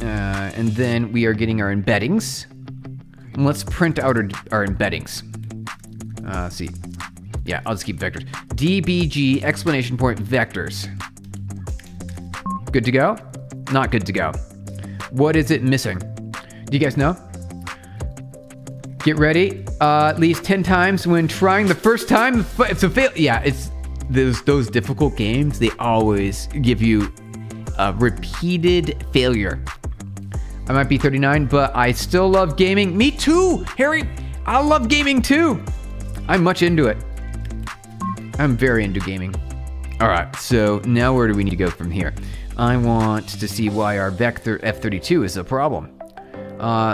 And then we are getting our embeddings. And let's print out our embeddings. Let's see. Yeah, I'll just keep vectors. DBG exclamation point vectors. Good to go? Not good to go. What is it missing? Do you guys know? Get ready. At least 10 times when trying the first time. It's a fail. Yeah, it's those difficult games. They always give you a repeated failure. I might be 39, but I still love gaming. Me too, Harry. I love gaming too. I'm much into it. I'm very into gaming. All right, so now where do we need to go from here? I want to see why our vector F32 is a problem.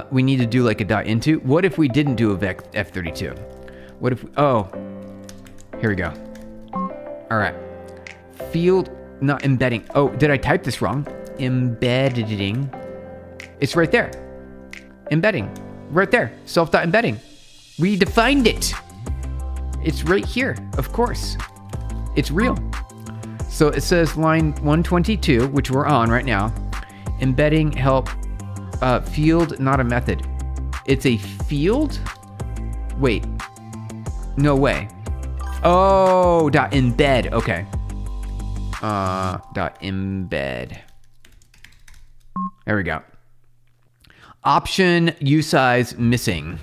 We need to do like a dot into. What if we didn't do a vec F32? What if, oh, here we go. All right, field, not embedding. Oh, did I type this wrong? Embedding. It's right there. Embedding, right there. Self.embedding. We defined it. It's right here, of course. It's real. So it says line 122, which we're on right now. Embedding help field, not a method. It's a field? Wait, no way. Oh, dot embed, okay. Dot embed. There we go. Option usize missing.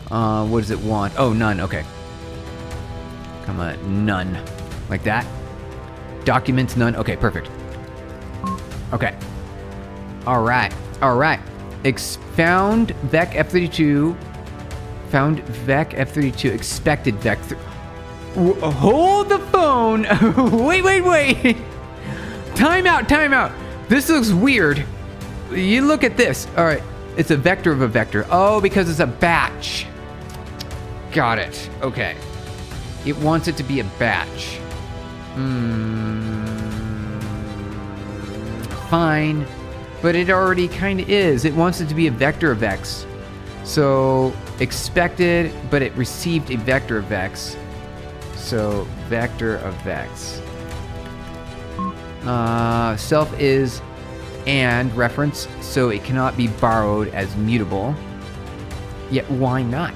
What does it want? Oh, none, okay. Come on, none. Like that. Documents, none. Okay, perfect. Okay. All right. All right. Found vec F32. Found vec F32. Expected vec. Hold the phone. Wait. Time out. This looks weird. You look at this. All right. It's a vector of a vector. Oh, because it's a batch. Got it. Okay. It wants it to be a batch. Fine. But it already kind of is. It wants it to be a vector of x. So expected, but it received a vector of x. So vector of x. Self is and reference, so it cannot be borrowed as mutable. Yet why not?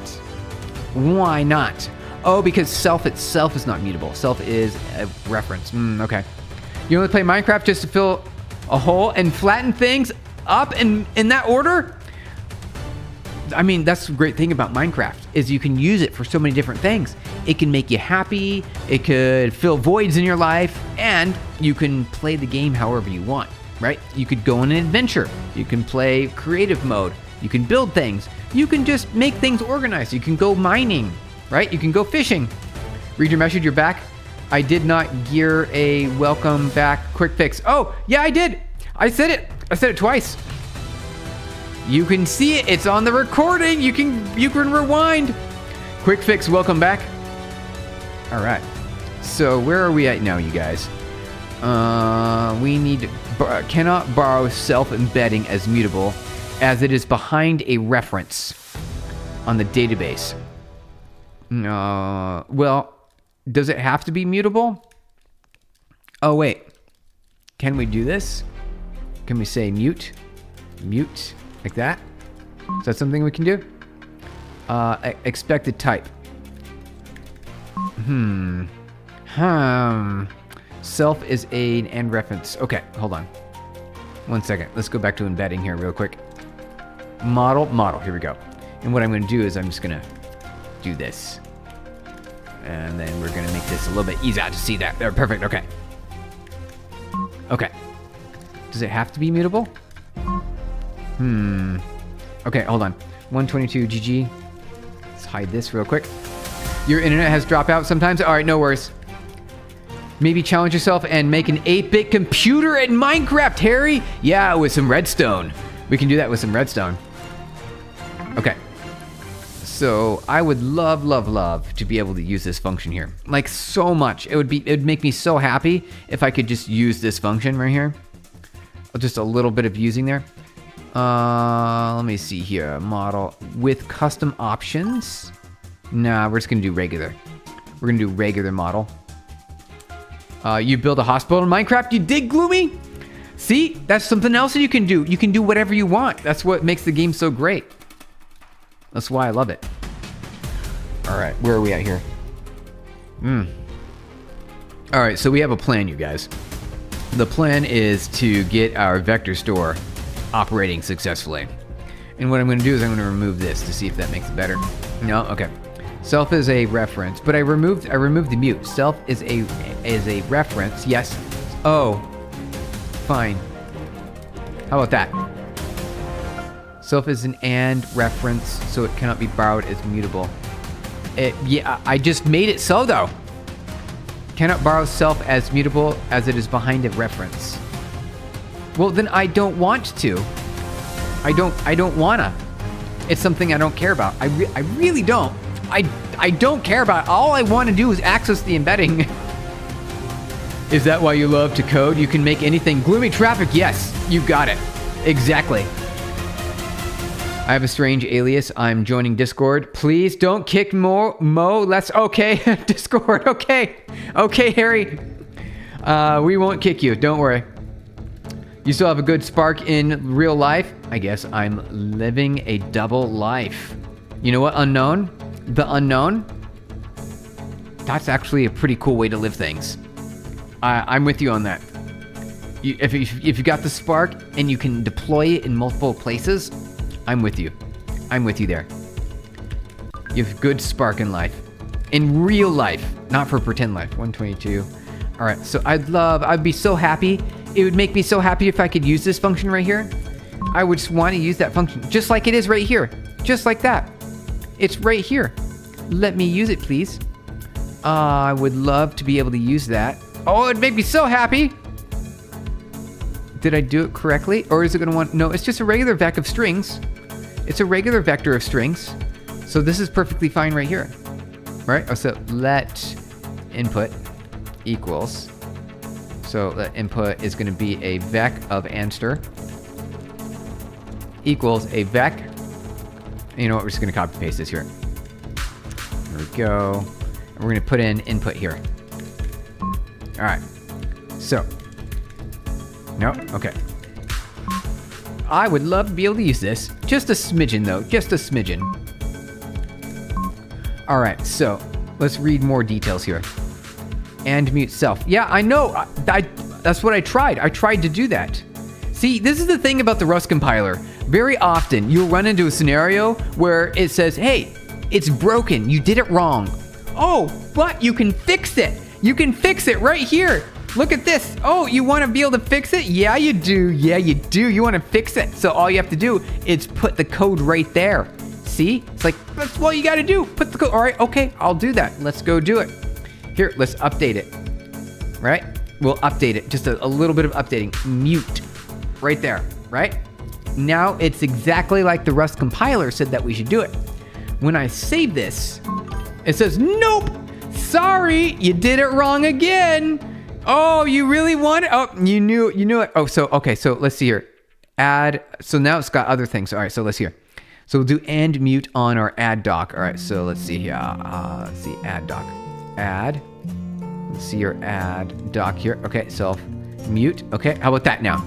Why not? Oh, because self itself is not mutable. Self is a reference. Okay. You only play Minecraft just to fill a hole and flatten things up in that order? I mean, that's the great thing about Minecraft is you can use it for so many different things. It can make you happy, it could fill voids in your life, and you can play the game however you want, right? You could go on an adventure. You can play creative mode. You can build things. You can just make things organized. You can go mining, right? You can go fishing. Read your message, you're back. I did not gear a welcome back quick fix. Oh, yeah, I did. I said it twice. You can see it. It's on the recording. You can rewind. Quick fix, welcome back. All right. So where are we at now, you guys? We need cannot borrow self-embedding as mutable as it is behind a reference on the database. Well, does it have to be mutable? Oh, wait. Can we do this? Can we say mute, like that? Is that something we can do? Expected type. Self is an and reference. Okay, hold on. 1 second. Let's go back to embedding here real quick. Model. Here we go. And what I'm going to do is I'm just going to do this. And then we're gonna make this a little bit easier to see that. There, perfect, okay. Okay. Does it have to be mutable? Okay, hold on. 122 GG. Let's hide this real quick. Your internet has dropped out sometimes? All right, no worries. Maybe challenge yourself and make an 8-bit computer in Minecraft, Harry. Yeah, with some redstone. We can do that with some redstone. Okay. So I would love to be able to use this function here. Like so much. It'd make me so happy if I could just use this function right here. Just a little bit of using there. Let me see here. Model with custom options. Nah, we're just gonna do regular. We're gonna do regular model. You build a hospital in Minecraft, you dig, Gloomy? See, that's something else that you can do. You can do whatever you want. That's what makes the game so great. That's why I love it. All right, where are we at here? All right, so we have a plan, you guys. The plan is to get our vector store operating successfully. And what I'm gonna do is I'm gonna remove this to see if that makes it better. No, okay. Self is a reference, but I removed the mute. Self is a reference. Yes. Oh. Fine. How about that? Self is an and reference, so it cannot be borrowed as mutable. Yeah, I just made it so though. Cannot borrow self as mutable as it is behind a reference. Well, then I don't want to. I don't wanna. It's something I don't care about. I really don't. I don't care about it. All I want to do is access the embedding. Is that why you love to code? You can make anything. Gloomy traffic, yes, you got it. Exactly. I have a strange alias. I'm joining Discord. Please don't kick Mo. Let's, okay, Discord, okay. Okay, Harry. We won't kick you, don't worry. You still have a good spark in real life? I guess I'm living a double life. You know what, unknown? The unknown? That's actually a pretty cool way to live things. I'm with you on that. If you got the spark and you can deploy it in multiple places, I'm with you. I'm with you there. You have good spark in life. In real life, not for pretend life. 122. All right, so I'd be so happy. It would make me so happy if I could use this function right here. I would just want to use that function just like it is right here. Just like that. It's right here. Let me use it, please. I would love to be able to use that. Oh, it'd make me so happy. Did I do it correctly? Or is it gonna want, no, it's just a regular vec of strings. It's a regular vector of strings. So this is perfectly fine right here. Right, oh, so let input equals. So the input is gonna be a vec of answer equals a vec. You know what, we're just gonna copy paste this here. There we go. And we're gonna put in input here. All right, so, no, okay. I would love to be able to use this. Just a smidgen though, just a smidgen. All right, so let's read more details here. And mute self. Yeah, I know, that's what I tried. I tried to do that. See, this is the thing about the Rust compiler. Very often you'll run into a scenario where it says, hey, it's broken, you did it wrong. Oh, but you can fix it. You can fix it right here. Look at this. Oh, you want to be able to fix it? Yeah, you do. Yeah, you do. You want to fix it. So all you have to do is put the code right there. See? It's like, that's all you got to do. Put the code. All right, okay, I'll do that. Let's go do it. Here, let's update it. Right? We'll update it. Just a little bit of updating. Mute. Right there. Right? Now it's exactly like the Rust compiler said that we should do it. When I save this, it says, nope. Sorry, you did it wrong again. Oh, you really want it? Oh, you knew it. Oh, so, okay, so let's see here. Add, so now it's got other things. All right, so let's see here. So we'll do and mute on our add doc. All right, so let's see here. Let's see, add doc. Add. Let's see your add doc here. Okay, self mute. Okay, how about that now?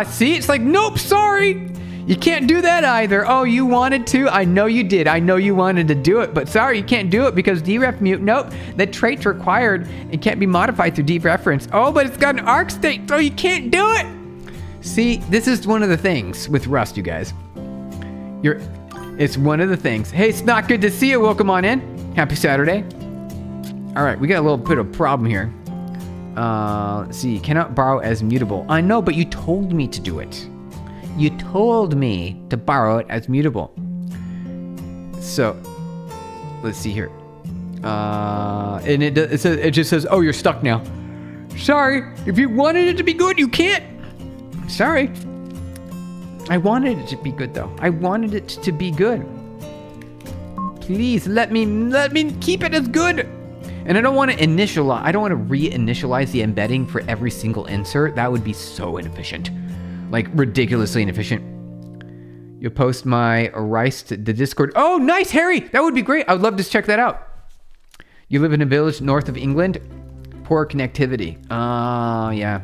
See, it's like, nope, sorry. You can't do that either. Oh, you wanted to? I know you did. I know you wanted to do it, but sorry, you can't do it because deref mute. Nope, that trait's required and can't be modified through dereference. Oh, but it's got an arc state, so you can't do it. See, this is one of the things with Rust, you guys. It's one of the things. Hey, it's not good to see you. Welcome on in. Happy Saturday. All right, we got a little bit of problem here. Let's see, cannot borrow as mutable. I know, but you told me to do it. You told me to borrow it as mutable. So, let's see here. And it just says, oh, you're stuck now. Sorry, if you wanted it to be good, you can't. Sorry. I wanted it to be good, though. I wanted it to be good. Please let me keep it as good. And I don't want to reinitialize the embedding for every single insert. That would be so inefficient. Like, ridiculously inefficient. You'll post my rice to the Discord. Oh, nice, Harry! That would be great. I would love to check that out. You live in a village north of England? Poor connectivity. Yeah.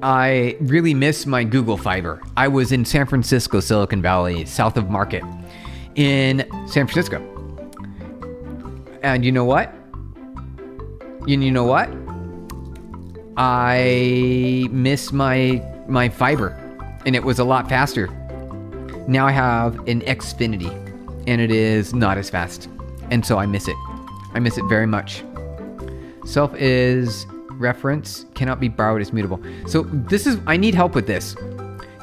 I really miss my Google Fiber. I was in San Francisco, Silicon Valley, south of Market, in San Francisco. And you know what? You know what? I miss my fiber, and it was a lot faster. Now I have an Xfinity, and it is not as fast, and so I miss it. I miss it very much. Self is reference, cannot be borrowed as mutable. So I need help with this.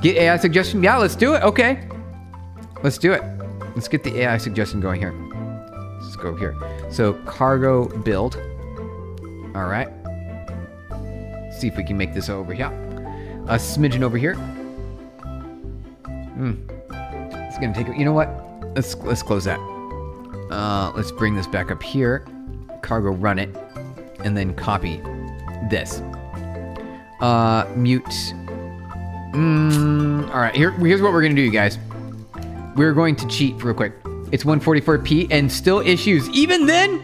Get AI suggestion? Yeah, let's do it. Okay. Let's do it. Let's get the AI suggestion going here. Let's go here. So cargo build. All right. See if we can make this over here. A smidgen over here. It's gonna take. You know what? Let's close that. Let's bring this back up here. Cargo run it, and then copy this. Mute. All right. Here's what we're gonna do, you guys. We're going to cheat real quick. It's 144p and still issues. Even then,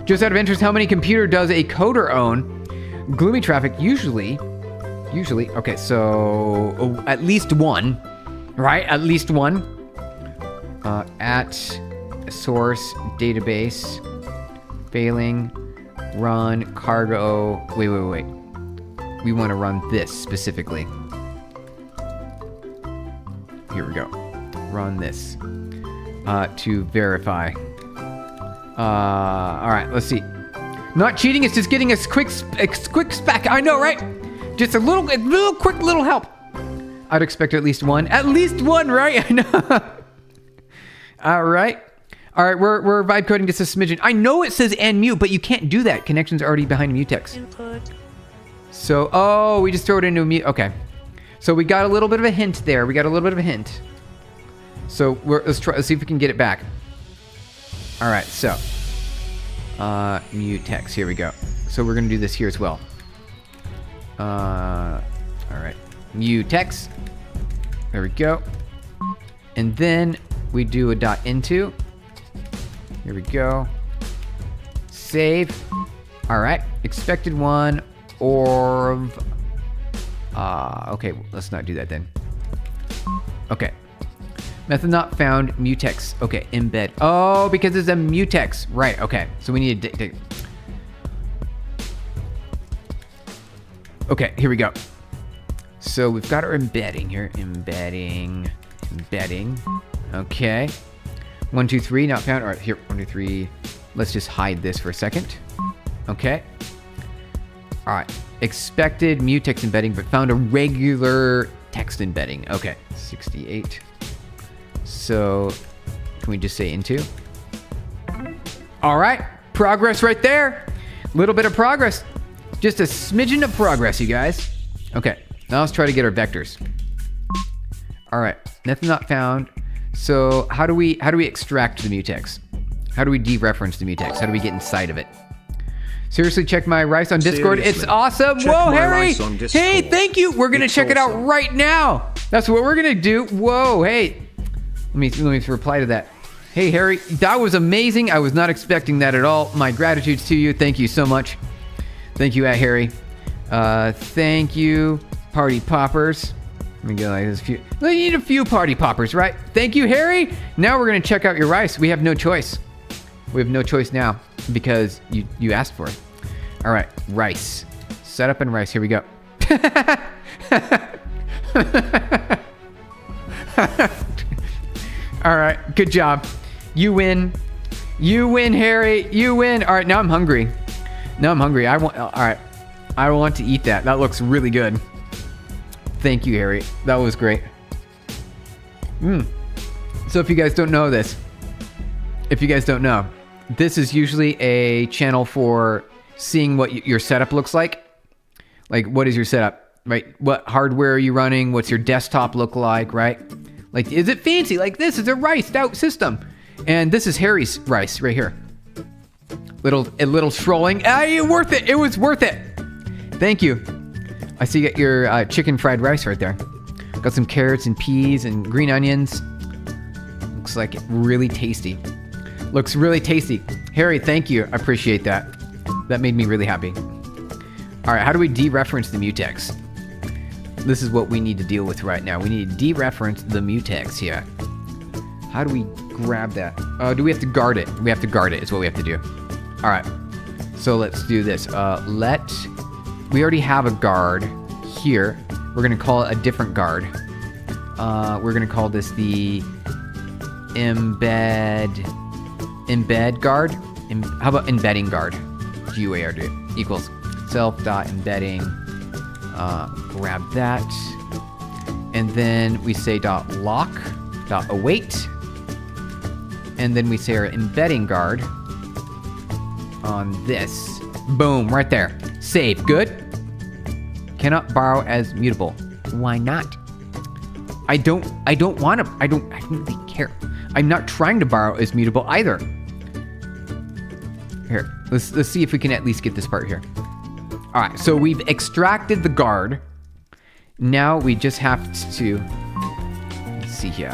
just out of interest, how many computer does a coder own? Gloomy traffic, usually, okay, so at least one, right? At least one. At source database, failing, run, cargo, wait. We want to run this specifically. Here we go. Run this to verify. All right, let's see. Not cheating, it's just getting a quick spec. I know, right? Just a quick little help. I'd expect at least one. At least one, right? I know. All right, we're vibe coding just a smidgen. I know it says and mute, but you can't do that. Connection's already behind mutex. So, we just throw it into a mute. Okay. So we got a little bit of a hint there. So let's see if we can get it back. All right, so mutex, here we go. So we're gonna do this here as well. All right, mutex, there we go. And then we do a dot into, here we go. Save, all right, expected one, or, okay, let's not do that then. Okay. Method not found, mutex. Okay, embed. Oh, because it's a mutex. Right, okay. So we need to... Okay, here we go. So we've got our embedding here. Embedding. Okay. 1, 2, 3, not found. All right, here, 1, 2, 3. Let's just hide this for a second. Okay. All right. Expected mutex embedding, but found a regular text embedding. Okay, 68. So, can we just say into? All right, progress right there. Little bit of progress. Just a smidgen of progress, you guys. Okay, now let's try to get our vectors. All right, nothing not found. So, how do we extract the mutex? How do we dereference the mutex? How do we get inside of it? Seriously, check my rice on Discord. Seriously. It's awesome. Check Whoa, Harry. Hey, thank you. We're gonna check it out right now. That's what we're gonna do. Whoa, hey. Let me reply to that. Hey, Harry, that was amazing. I was not expecting that at all. My gratitude to you. Thank you so much. Thank you, Harry. Thank you, party poppers. Let me go like this. We need a few party poppers, right? Thank you, Harry. Now we're gonna check out your rice. We have no choice. We have no choice now because you asked for it. All right, rice. Setup and rice. Here we go. All right, good job. You win. You win, Harry. You win. All right, now I'm hungry. Now I'm hungry. All right. I want to eat that. That looks really good. Thank you, Harry. That was great. So if you guys don't know this, this is usually a channel for seeing what your setup looks like. Like, what is your setup, right? What hardware are you running? What's your desktop look like, right? Like, is it fancy? Like, this is a riced out system. And this is Harry's rice right here. A little strolling. Worth it. It was worth it. Thank you. I see you got your chicken fried rice right there. Got some carrots and peas and green onions. Looks like really tasty. Looks really tasty. Harry, thank you. I appreciate that. That made me really happy. All right, how do we dereference the mutex? This is what we need to deal with right now. We need to dereference the mutex here. How do we grab that? Do we have to guard it? We have to guard it is what we have to do. All right, so let's do this. We already have a guard here. We're gonna call it a different guard. We're gonna call this the embed guard. How about embedding guard? GUARD equals self.embedding. Grab that. And then we say .lock.await. And then we say our embedding guard on this. Boom, right there. Save, good. Cannot borrow as mutable. Why not? I don't really care. I'm not trying to borrow as mutable either. Here, let's see if we can at least get this part here. All right, so we've extracted the guard. Now we just have to, let's see here.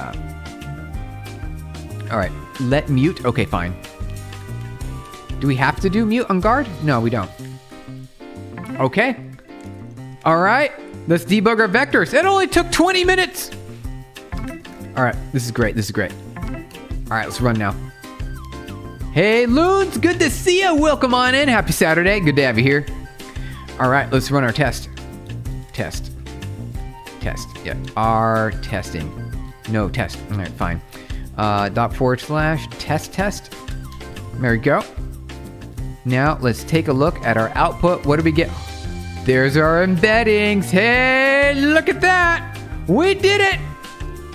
All right, let mute, okay, fine. Do we have to do mute on guard? No, we don't. Okay. All right, let's debug our vectors. It only took 20 minutes. All right, this is great, this is great. All right, let's run now. Hey, Loons, good to see you. Welcome on in. Happy Saturday. Good to have you here. All right, let's run our test. Test. Yeah, our testing. No test. All right, fine. ./test. There we go. Now let's take a look at our output. What do we get? There's our embeddings. Hey, look at that. We did it.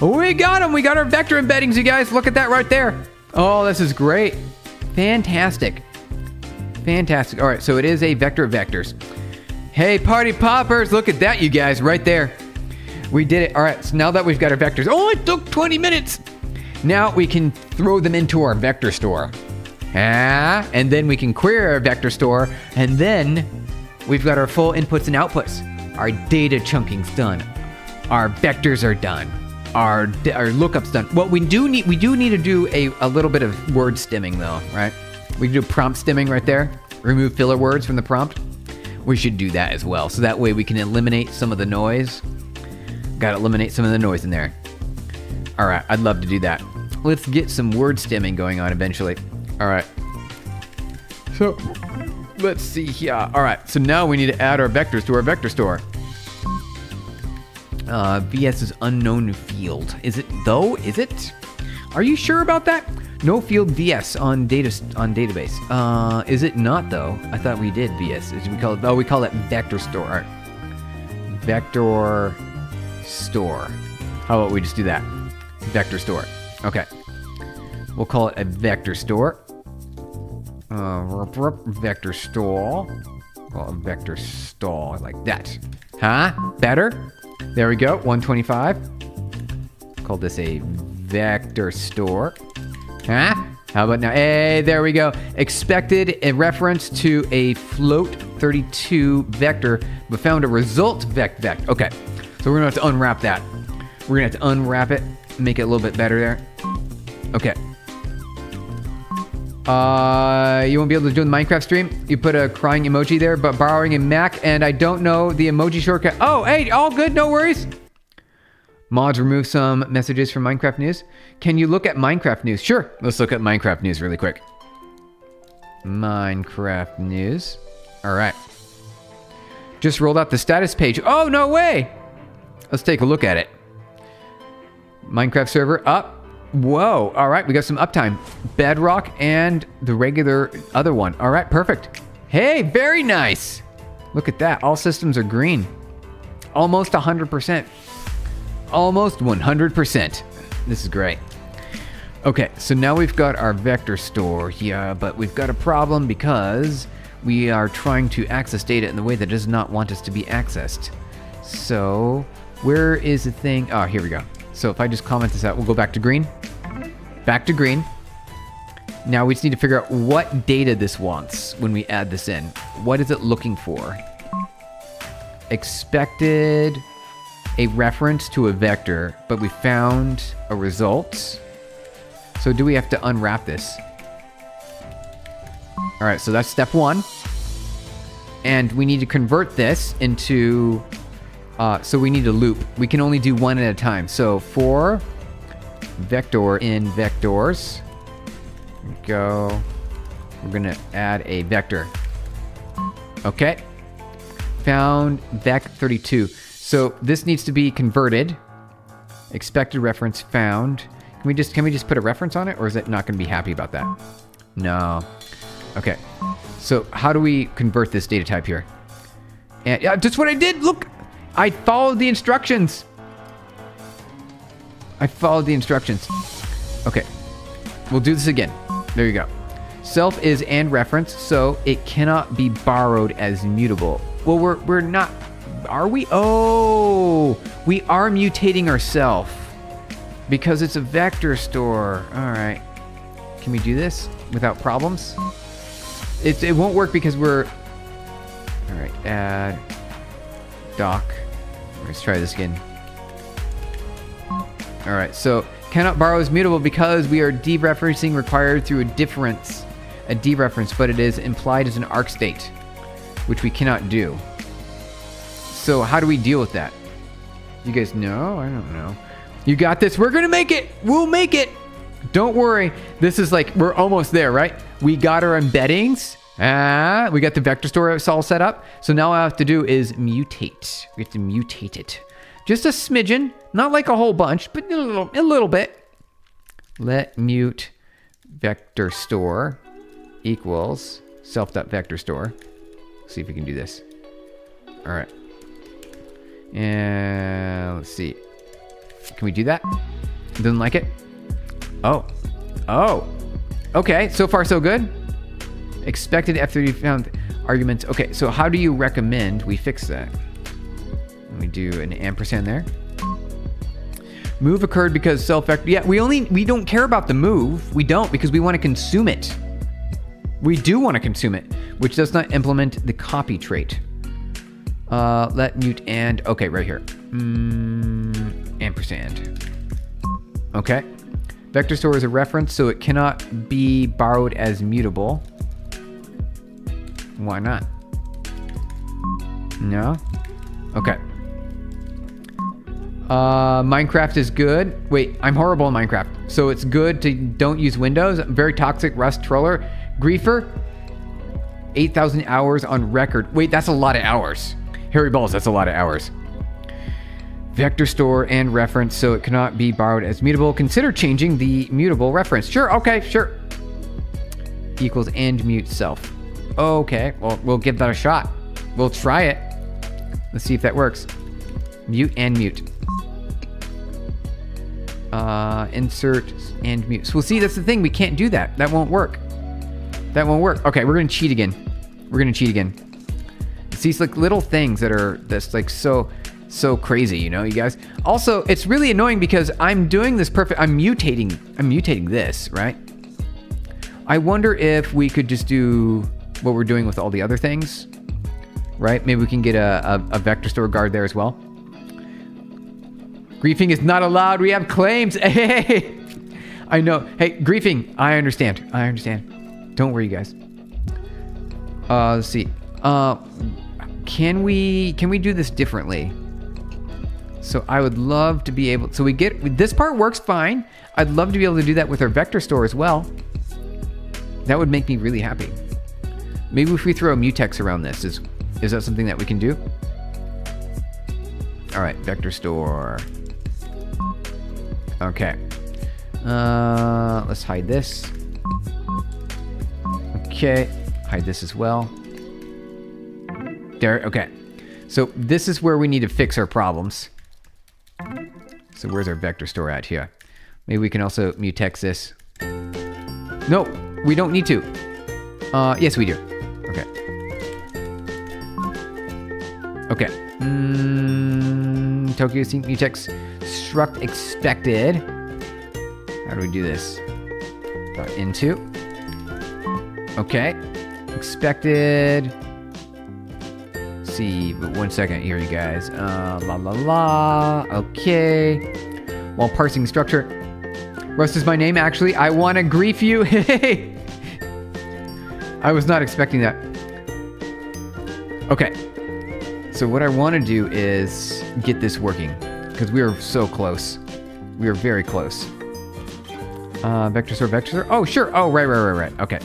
We got them. We got our vector embeddings, you guys. Look at that right there. Oh, this is great. Fantastic. Fantastic. All right, so it is a vector of vectors. Hey, party poppers, look at that, you guys, right there. We did it. All right, so now that we've got our vectors, oh, it took 20 minutes. Now we can throw them into our vector store. And then we can query our vector store, and then we've got our full inputs and outputs. Our data chunking's done. Our vectors are done. Our lookup's done. What we do need to do a little bit of word stemming though, right? We can do prompt stemming right there. Remove filler words from the prompt. We should do that as well. So that way we can eliminate some of the noise. Got to eliminate some of the noise in there. All right, I'd love to do that. Let's get some word stemming going on eventually. All right. So let's see here. All right, so now we need to add our vectors to our vector store. VS is unknown field. Is it though? Is it? Are you sure about that? No field VS on database. Is it not though? I thought we did VS. We call it. Oh, we call it vector store. All right. Vector store. How about we just do that? Vector store. Okay. We'll call it a vector store. Vector store. Well, a vector stall like that. Huh? Better? There we go, 125. Call this a vector store. Huh? How about now? Hey, there we go. Expected a reference to a float 32 vector, but found a result vec. Okay, so we're gonna have to unwrap that. We're gonna have to unwrap it, make it a little bit better there. Okay. You won't be able to join the Minecraft stream. You put a crying emoji there, but borrowing a Mac, and I don't know the emoji shortcut. Oh, hey, all good, no worries. Mods remove some messages from Minecraft news. Can you look at Minecraft news? Sure, let's look at Minecraft news really quick. Minecraft news. All right. Just rolled out the status page. Oh, no way. Let's take a look at it. Minecraft server up. Whoa. All right. We got some uptime. Bedrock and the regular other one. All right. Perfect. Hey, very nice. Look at that. All systems are green. Almost 100%. Almost 100%. This is great. Okay. So now we've got our vector store here, but we've got a problem because we are trying to access data in the way that does not want us to be accessed. So where is the thing? Oh, here we go. So if I just comment this out, we'll go back to green. Back to green. Now we just need to figure out what data this wants when we add this in. What is it looking for? Expected a reference to a vector, but we found a result. So do we have to unwrap this? All right, so that's step one. And we need to convert this into... so we need a loop. We can only do one at a time. So for vector in vectors, go. We're gonna add a vector. Okay. Found vec32. So this needs to be converted. Expected reference found. Can we just put a reference on it, or is it not gonna be happy about that? No. Okay. So how do we convert this data type here? And yeah, that's what I did. Look. I followed the instructions. Okay. We'll do this again. There you go. Self is and reference, so it cannot be borrowed as mutable. Well, we're not... Are we? Oh! We are mutating ourselves. Because it's a vector store. All right. Can we do this without problems? It won't work because we're... All right. Add... doc. Let's try this again. All right, so cannot borrow is mutable because we are dereferencing required through a dereference, but it is implied as an arc state, which we cannot do. So how do we deal with that? You guys know? I don't know. You got this. We're gonna make it. We'll make it. Don't worry. This is like, we're almost there, right? We got our embeddings. We got the vector store all set up. So now all I have to do is mutate. We have to mutate it. Just a smidgen, not like a whole bunch, but a little bit. Let mute vector store equals self.vector store. See if we can do this. All right. And let's see. Can we do that? Doesn't like it? Oh. Okay, so far so good. Expected F30 found arguments. Okay, so how do you recommend we fix that? We do an ampersand there. Move occurred because self-vector. Yeah, we don't care about the move. We don't, because we want to consume it. We do want to consume it, which does not implement the copy trait. Let mute and, okay, right here. Ampersand. Okay. Vector store is a reference, so it cannot be borrowed as mutable. Why not? No? Okay. Minecraft is good. Wait, I'm horrible in Minecraft. So it's good to don't use Windows. Very toxic Rust troller. Griefer. 8,000 hours on record. Wait, that's a lot of hours. Harry Balls, that's a lot of hours. Vector store and reference, so it cannot be borrowed as mutable. Consider changing the mutable reference. Sure, okay, sure. Equals and mute self. Okay, well, we'll give that a shot. We'll try it. Let's see if that works. Mute and mute. Insert and mute. So we'll see, that's the thing. We can't do that. That won't work. That won't work. Okay, we're going to cheat again. It's these like little things that's like so crazy, you know, you guys. Also, it's really annoying because I'm doing this perfect. I'm mutating this, right? I wonder if we could just do what we're doing with all the other things, right? Maybe we can get a vector store guard there as well. Griefing is not allowed. We have claims. Hey, I know. Hey, griefing. I understand. Don't worry, you guys. Let's see. Can we do this differently? So I would love to be able. So we get this part works fine. I'd love to be able to do that with our vector store as well. That would make me really happy. Maybe if we throw a mutex around this, is that something that we can do? All right, vector store. Okay. Let's hide this. Okay, hide this as well. There, okay. So this is where we need to fix our problems. So where's our vector store at here? Maybe we can also mutex this. No, we don't need to. Yes, we do. Okay. Okay. Tokyo sync mutex struct expected. How do we do this? Into. Okay. Expected. Let's see, but 1 second here, you guys. Okay. While parsing structure. Rust is my name, actually. I want to grief you. Hey. I was not expecting that. Okay. So what I want to do is get this working because we are so close. We are very close. Vector store, vector store. Oh, sure. Oh, right. Okay.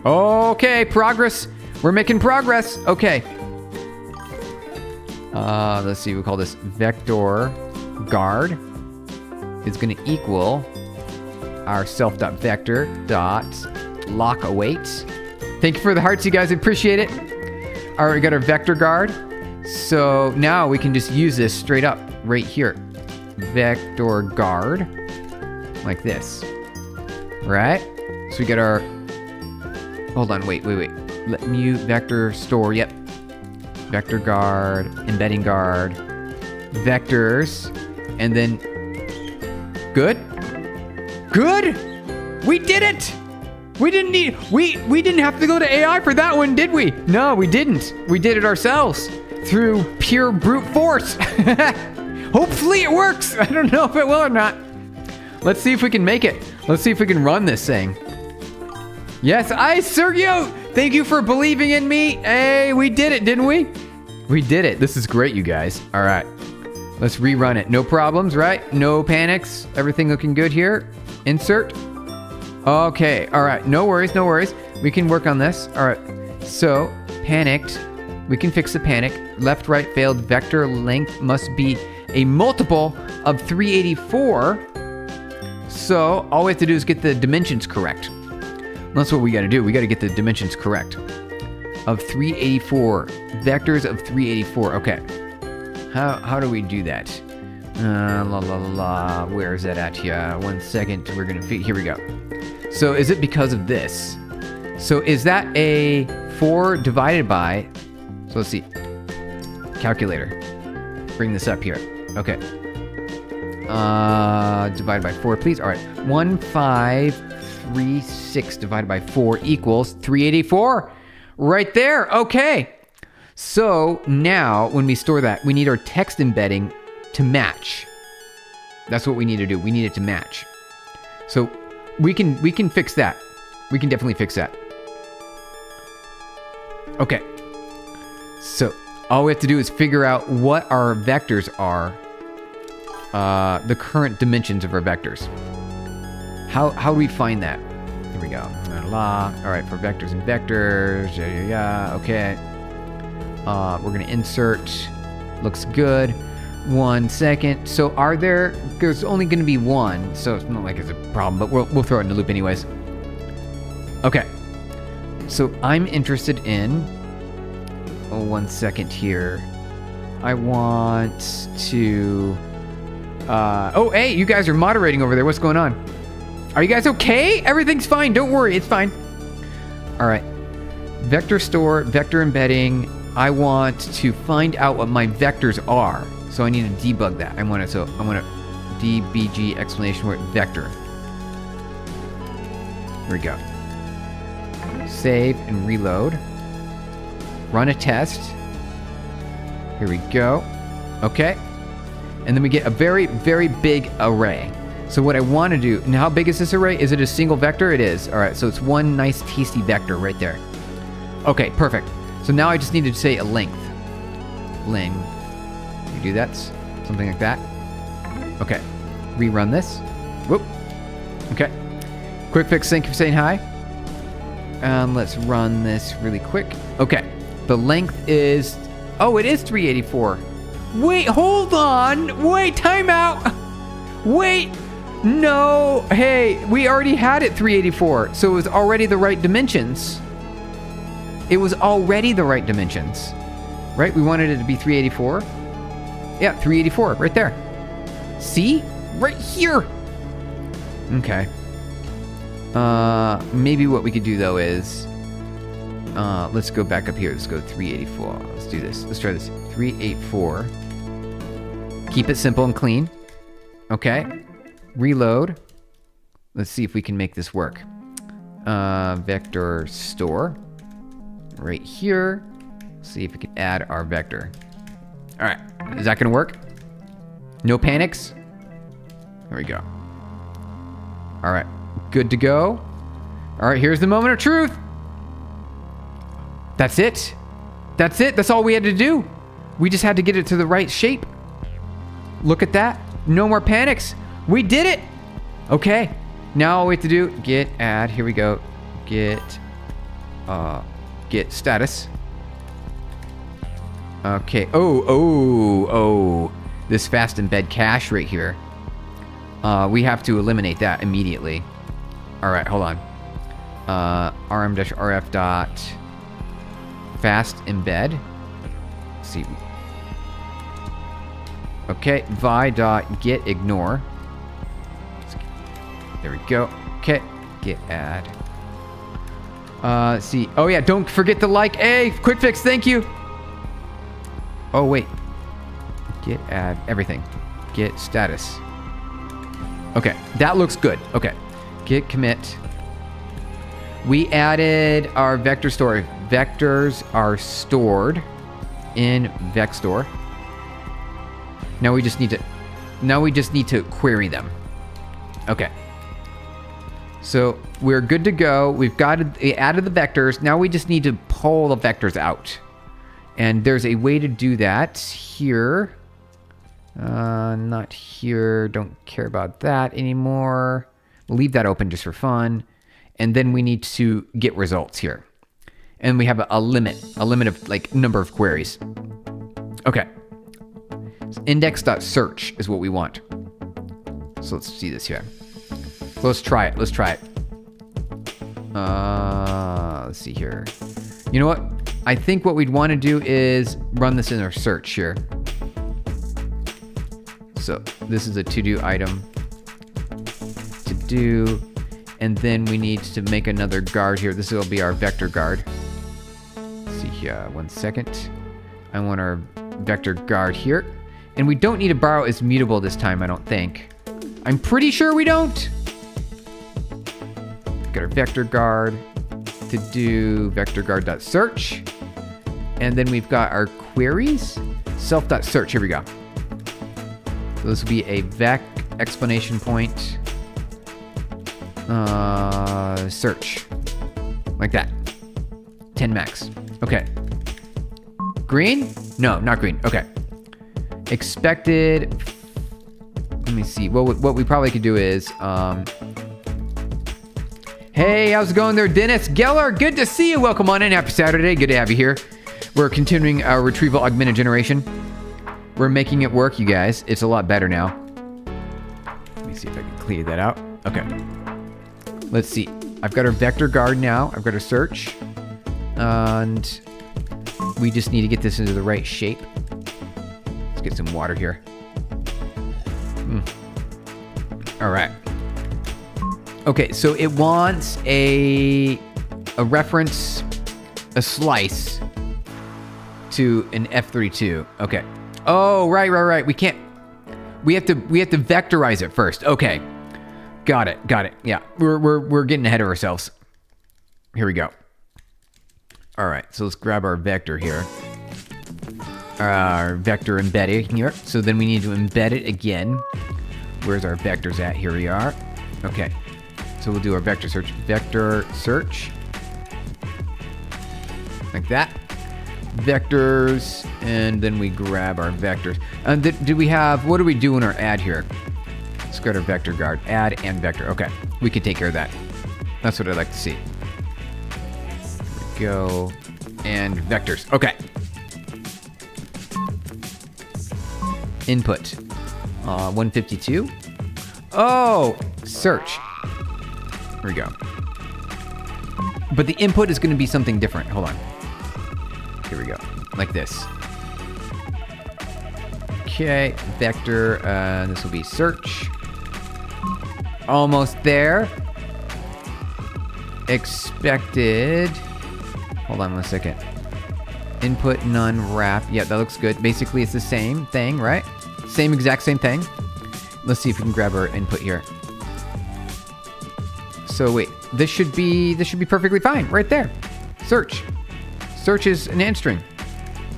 Okay, progress. We're making progress. Okay. Let's see. We'll call this vector guard is going to equal our self.vector.lock_await. Thank you for the hearts, you guys. I appreciate it. All right, we got our vector guard. So now we can just use this straight up right here. Vector guard, like this. Right? So we get our... Hold on, wait. Let mute vector store. Yep. Vector guard, embedding guard, vectors, and then... Good? Good? We did it! We didn't have to go to AI for that one, did we? No, we didn't. We did it ourselves through pure brute force. Hopefully it works. I don't know if it will or not. Let's see if we can make it. Let's see if we can run this thing. Yes, Sergio, thank you for believing in me. Hey, we did it, didn't we? We did it. This is great, you guys. All right, let's rerun it. No problems, right? No panics. Everything looking good here. Insert. Okay, all right, no worries. We can work on this. All right, so panicked. We can fix the panic. Left, right, failed. Vector length must be a multiple of 384. So all we have to do is get the dimensions correct. That's what we got to do. We got to get the dimensions correct. Of 384. Vectors of 384. Okay. How do we do that? Where is that at here? 1 second. We're going to... Here we go. So is it because of this? So is that a 4 divided by... So let's see. Calculator. Bring this up here. Okay. Divided by 4, please. All right. 1536 divided by 4 equals 384. Right there. Okay. So now when we store that, we need our text embedding to match. That's what we need to do. We need it to match. So we can fix that. We can definitely fix that. Okay. So all we have to do is figure out what our vectors are, the current dimensions of our vectors. How do we find that? Here we go. All right, for vectors and vectors. Okay. We're going to insert. Looks good. 1 second. So there's only going to be one, so it's not like it's a problem, but we'll throw it in the loop anyways. Okay. So I'm interested in... 1 second here. I want to... oh, hey, you guys are moderating over there. What's going on? Are you guys okay? Everything's fine. Don't worry. It's fine. All right. Vector store, vector embedding. I want to find out what my vectors are. So I need to debug that. I want to dbg exclamation word vector. Here we go. Save and reload. Run a test. Here we go. Okay. And then we get a very, very big array. So what I want to do, now how big is this array? Is it a single vector? It is. All right, so it's one nice tasty vector right there. Okay, perfect. So now I just need to say a length. Ling. You do that, something like that. Okay, rerun this. Whoop. Okay. Quick fix, thank you for saying hi. Let's run this really quick. Okay, the length is, oh, it is 384. Wait, hold on. Wait, time out. Wait. No. Hey, we already had it 384, so it was already the right dimensions. It was already the right dimensions. Right? We wanted it to be 384. Yeah, 384, right there. See? Right here. Okay. Maybe what we could do though is, let's go back up here. Let's go 384. Let's do this. Let's try this. 384. Keep it simple and clean. Okay. Reload. Let's see if we can make this work. Vector store. Right here. See if we can add our vector. All right. Is that going to work? No panics? There we go. All right. Good to go. All right. Here's the moment of truth. That's it. That's it. That's all we had to do. We just had to get it to the right shape. Look at that. No more panics. We did it. Okay. Now all we have to do, get add. Here we go. Get status. Okay. Oh. This fast embed cache right here. We have to eliminate that immediately. All right, hold on. rm-rf dot fast embed. Let's see. Okay, vi dot get ignore. There we go. Okay, get add. Let's see. Oh yeah, don't forget to like. Hey, quick fix, thank you. Oh wait. Get add everything. Get status. Okay, that looks good. Okay, git commit. We added our vector store. Vectors are stored in vecstore. Now we just need to query them. Okay. So we're good to go. We've added the vectors. Now we just need to pull the vectors out. And there's a way to do that here. Not here. Don't care about that anymore. We'll leave that open just for fun. And then we need to get results here. And we have a limit of like number of queries. Okay. So index.search is what we want. So let's see this here. So let's try it. Let's see here. You know what? I think what we'd want to do is run this in our search here. So this is a to-do item. To-do. And then we need to make another guard here. This will be our vector guard. Let's see here. 1 second. I want our vector guard here. And we don't need to borrow as mutable this time, I don't think. I'm pretty sure we don't. Got our vector guard. To do vector guard.search. And then we've got our queries. Self.search. Here we go. So this will be a vec explanation point. Search. Like that. 10 max. Okay. Green? No, not green. Okay. Expected. Let me see. What we probably could do is, hey, how's it going there, Dennis Geller? Good to see you. Welcome on in. Happy Saturday. Good to have you here. We're continuing our Retrieval Augmented Generation. We're making it work, you guys. It's a lot better now. Let me see if I can clear that out. Okay. Let's see. I've got our vector guard now. I've got our search. And we just need to get this into the right shape. Let's get some water here. All right. Okay, so it wants a reference, a slice to an F32. Okay. Oh, right. We can't. We have to vectorize it first. Okay. Got it. Yeah, we're getting ahead of ourselves. Here we go. All right, so let's grab our vector here. Our vector embedding here. So then we need to embed it again. Where's our vectors at? Here we are. Okay. So we'll do our vector search. Vector search. Like that. Vectors. And then we grab our vectors. And did we have, what do we do in our add here? Let's go to vector guard. Add and vector. Okay. We can take care of that. That's what I'd like to see. Here we go. And vectors. Okay. Input. 152. Oh, search. Here we go. But the input is going to be something different. Hold on. Here we go. Like this. Okay, vector. This will be search. Almost there. Expected. Hold on 1 second. Input none wrap. Yeah, that looks good. Basically, it's the same thing, right? Exact same thing. Let's see if we can grab our input here. So wait, this should be perfectly fine right there. Search. Search is an int string.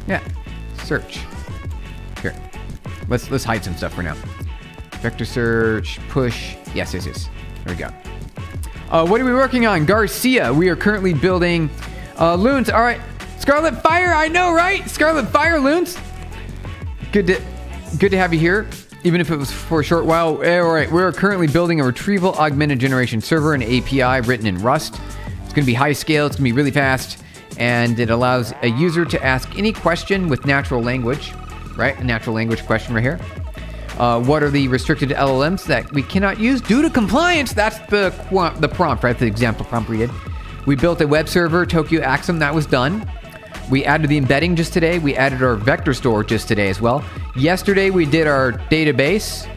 Yeah. Search. Here. Let's hide some stuff for now. Vector search, push. Yes. There we go. What are we working on? Garcia. We are currently building loons. All right. Scarlet Fire, I know, right? Scarlet Fire loons. Good to have you here, even if it was for a short while. All right, we're currently building a Retrieval Augmented Generation server and API written in Rust. It's going to be high scale. It's going to be really fast, and it allows a user to ask any question with natural language, right? A natural language question right here. What are the restricted LLMs that we cannot use due to compliance? That's the prompt, right? The example prompt we did. We built a web server, Tokyo Axum, that was done. We added the embedding just today. We added our vector store just today as well. Yesterday, we did our database.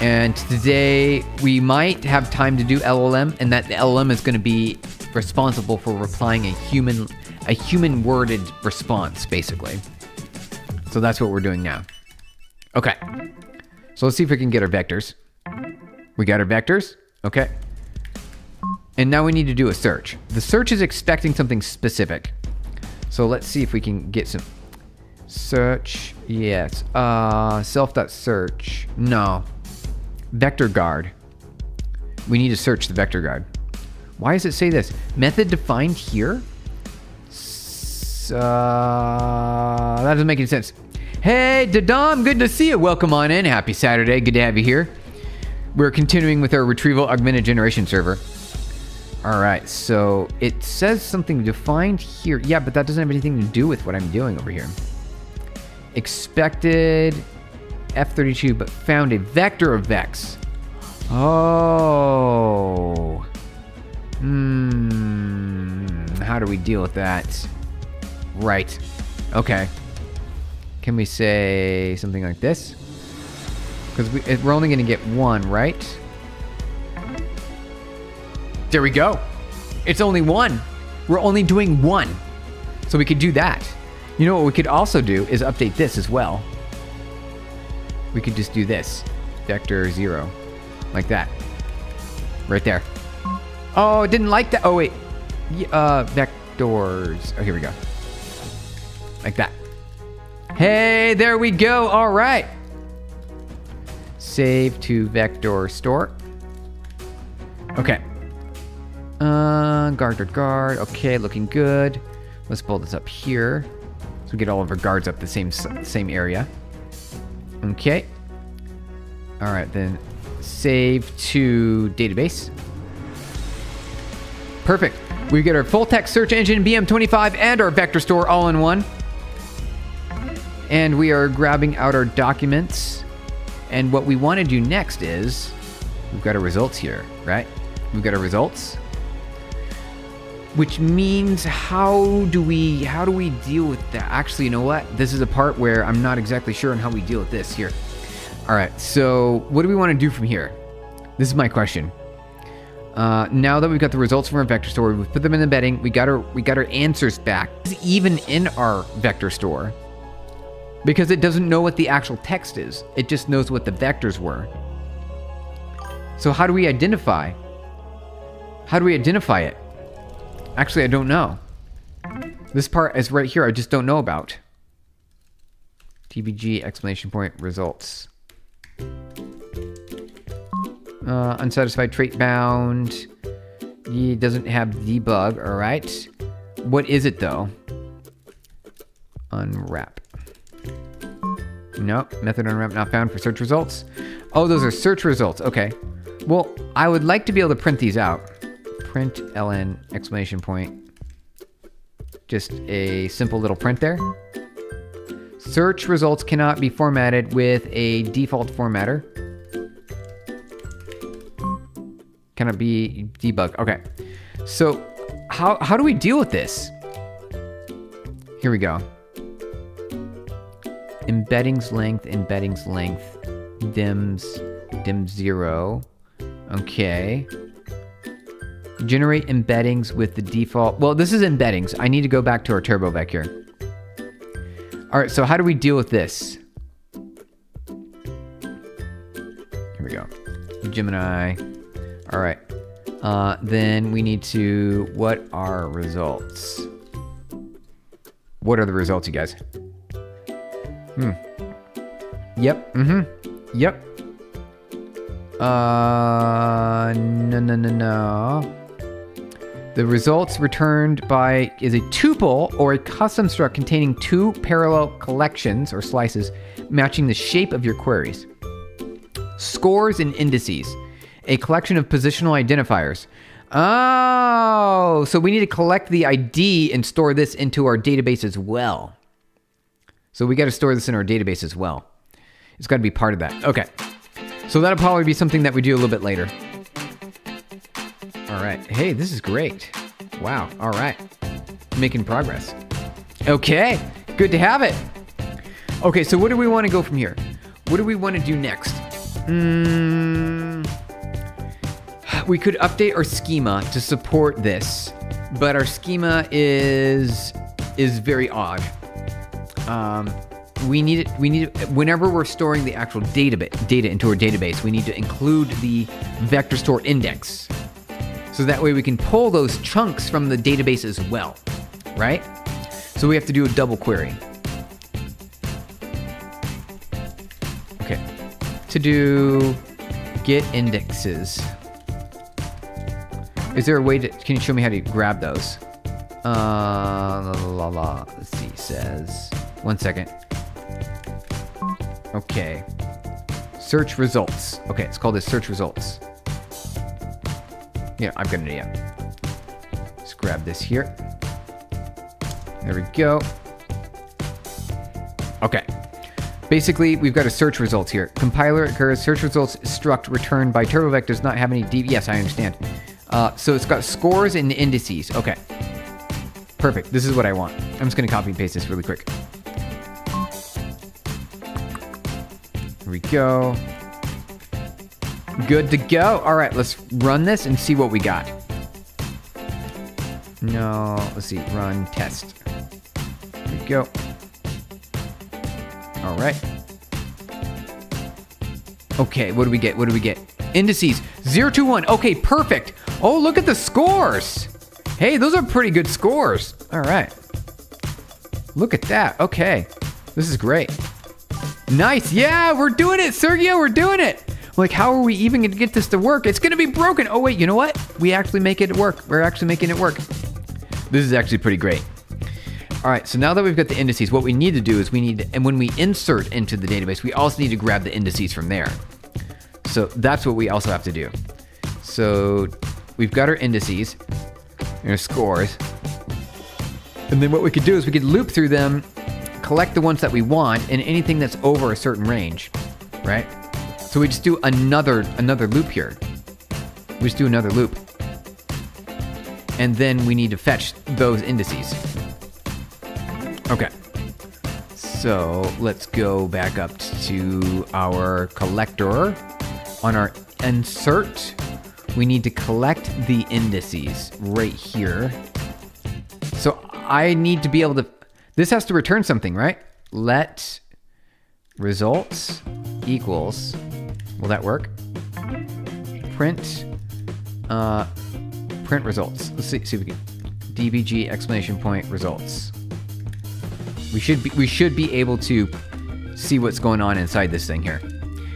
And today, we might have time to do LLM, and that the LLM is going to be responsible for replying a human worded response, basically. So that's what we're doing now. Okay. So let's see if we can get our vectors. We got our vectors. Okay. And now we need to do a search. The search is expecting something specific. So let's see if we can get some search. Yes. Self.search. No. Vector guard. We need to search the vector guard. Why does it say this? Method defined here? That doesn't make any sense. Hey, Dadam, good to see you. Welcome on in. Happy Saturday. Good to have you here. We're continuing with our Retrieval Augmented Generation server. All right, so it says something defined here. Yeah, but that doesn't have anything to do with what I'm doing over here. Expected F32, but found a vector of vex. Oh. How do we deal with that? Right. Okay. Can we say something like this? Because we're only going to get one, right? There we go. It's only one. We're only doing one. So we could do that. You know what we could also do is update this as well. We could just do this. Vector 0. Like that. Right there. Oh, it didn't like that. Oh, wait. Vectors. Oh, here we go. Like that. Hey, there we go. All right. Save to vector store. Okay. Guard. Okay, looking good. Let's pull this up here. So we get all of our guards up the same area. Okay. All right, then save to database. Perfect. We get our full text search engine, BM25, and our vector store all in one. And we are grabbing out our documents. And what we want to do next is, we've got our results here, right? We've got our results. Which means, how do we deal with that? Actually, you know what? This is a part where I'm not exactly sure on how we deal with this here. All right, so what do we want to do from here? This is my question. Now that we've got the results from our vector store, we've put them in the embedding, we got our answers back. It's even in our vector store. Because it doesn't know what the actual text is. It just knows what the vectors were. So how do we identify? How do we identify it? Actually, I don't know. This part is right here. I just don't know about. TBG exclamation point results. Unsatisfied trait bound. It doesn't have debug. All right. What is it though? Unwrap. Nope. Method unwrap not found for search results. Oh, those are search results. Okay. Well, I would like to be able to print these out. Print ln exclamation point. Just a simple little print there. Search results cannot be formatted with a default formatter. Cannot be debugged. Okay. So how do we deal with this? Here we go. Embeddings length, dim 0. Okay. Generate embeddings with the default. Well, this is embeddings. I need to go back to our Turbovec here. All right, so how do we deal with this? Here we go. Gemini. All right. Then we need to, what are results? What are the results, you guys? Yep. Yep. No. The results returned by is a tuple or a custom struct containing two parallel collections or slices matching the shape of your queries. Scores and indices, a collection of positional identifiers. Oh, so we need to collect the ID and store this into our database as well. So we got to store this in our database as well. It's got to be part of that. Okay. So that'll probably be something that we do a little bit later. All right. Hey, this is great. Wow. All right. Making progress. Okay. Good to have it. Okay, so what do we want to go from here? What do we want to do next? We could update our schema to support this, but our schema is very odd. We need it whenever we're storing the actual data into our database, we need to include the vector store index. So that way we can pull those chunks from the database as well, right? So we have to do a double query. Okay. To do get indexes. Is there a way to, can you show me how to grab those? Let's see, says, 1 second. Okay. Search results. Okay, it's called search results. Yeah, I've got an idea. Let's grab this here. There we go. Okay. Basically, we've got a search results here. Compiler occurs, search results struct returned by Turbovec does not have any yes, I understand. So it's got scores and indices. Okay. Perfect. This is what I want. I'm just going to copy and paste this really quick. Here we go. Good to go. All right, let's run this and see what we got. No, let's see. Run test. Here we go. All right. Okay, what do we get? What do we get? Indices 0 to 1. Okay, perfect. Oh, look at the scores. Hey, those are pretty good scores. All right. Look at that. Okay. This is great. Nice. Yeah, we're doing it, Sergio. We're doing it. Like, how are we even going to get this to work? It's going to be broken. Oh, wait, you know what? We actually make it work. We're actually making it work. This is actually pretty great. All right, so now that we've got the indices, what we need to do is and when we insert into the database, we also need to grab the indices from there. So that's what we also have to do. So we've got our indices and our scores. And then what we could do is we could loop through them, collect the ones that we want, and anything that's over a certain range, right? So we just do another loop here. We just do another loop. And then we need to fetch those indices. Okay. So let's go back up to our collector. On our insert, we need to collect the indices right here. So I need to be able to, this has to return something, right? Let results equals, will that work? Print results. Let's see if we can, dbg exclamation point results. We should be able to see what's going on inside this thing here.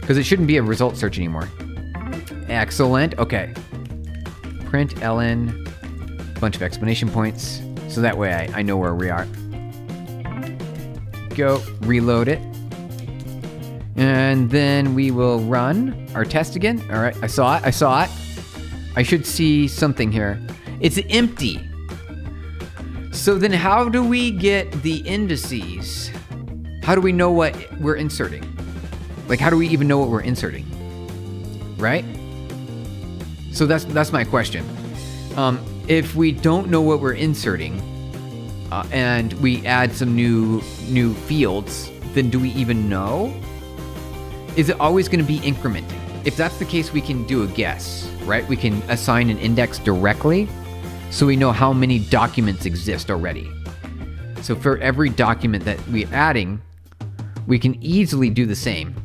Because it shouldn't be a result search anymore. Excellent. Okay. Print ln, bunch of exclamation points. So that way I know where we are. Go, reload it. And then we will run our test again. All right, I saw it. I should see something here. It's empty. So then how do we get the indices how do we know what we're inserting? Like, how do we even know what we're inserting? Right? So that's my question. If we don't know what we're inserting, and we add some new fields, then do we even know? Is it always going to be incrementing? If that's the case, we can do a guess, right? We can assign an index directly, so we know how many documents exist already. So for every document that we're adding, we can easily do the same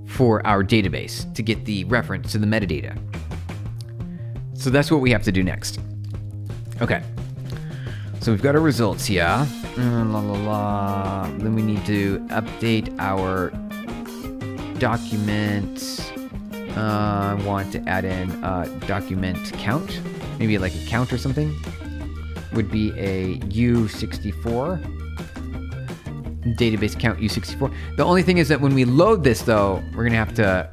for our database to get the reference to the metadata. So that's what we have to do next. Okay. So we've got our results here. Then we need to update our document. I want to add in document count. Maybe like a count or something. Would be a U64. Database count U64. The only thing is that when we load this, though, we're going to have to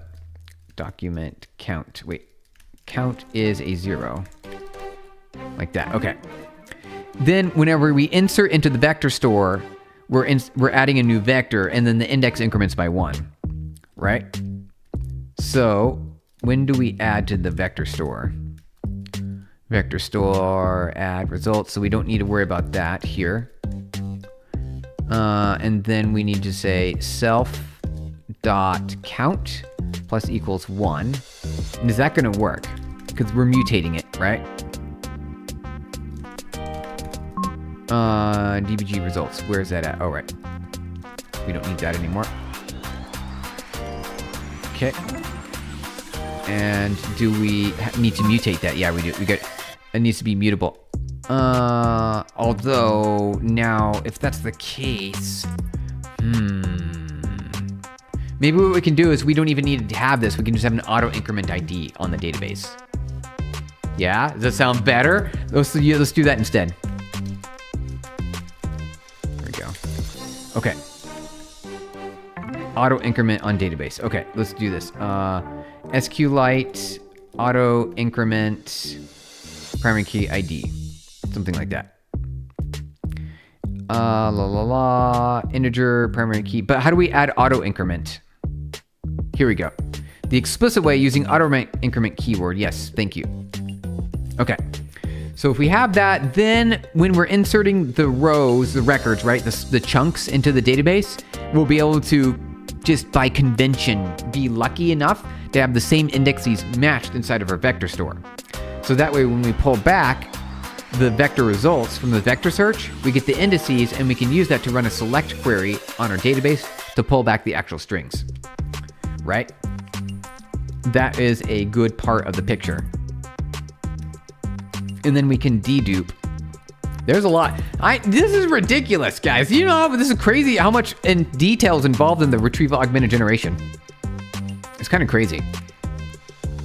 document count. Wait, count is a 0. Like that. Okay. Then whenever we insert into the vector store, we're adding a new vector, and then the index increments by 1, right? So when do we add to the vector store? Vector store, add results. So we don't need to worry about that here. And then we need to say self.count plus equals 1. And is that going to work? Because we're mutating it, right? DBG results. Where's that at? Oh, right. We don't need that anymore. Okay. And do we need to mutate that? Yeah, we do. It needs to be mutable. Although now, if that's the case, maybe what we can do is we don't even need to have this. We can just have an auto increment ID on the database. Yeah, does that sound better? Let's do that instead. There we go. Okay. Auto increment on database. Okay, let's do this. SQLite auto increment primary key ID. Something like that. Integer primary key. But how do we add auto increment? Here we go. The explicit way using auto increment keyword. Yes, thank you. Okay. So if we have that, then when we're inserting the rows, the records, right, the chunks into the database, we'll be able to just by convention be lucky enough to have the same indexes matched inside of our vector store. So that way when we pull back the vector results from the vector search, we get the indices and we can use that to run a select query on our database to pull back the actual strings, right? That is a good part of the picture. And then we can dedupe. There's a lot. This is ridiculous, guys. You know, this is crazy how much in details involved in the Retrieval Augmented Generation. It's kind of crazy.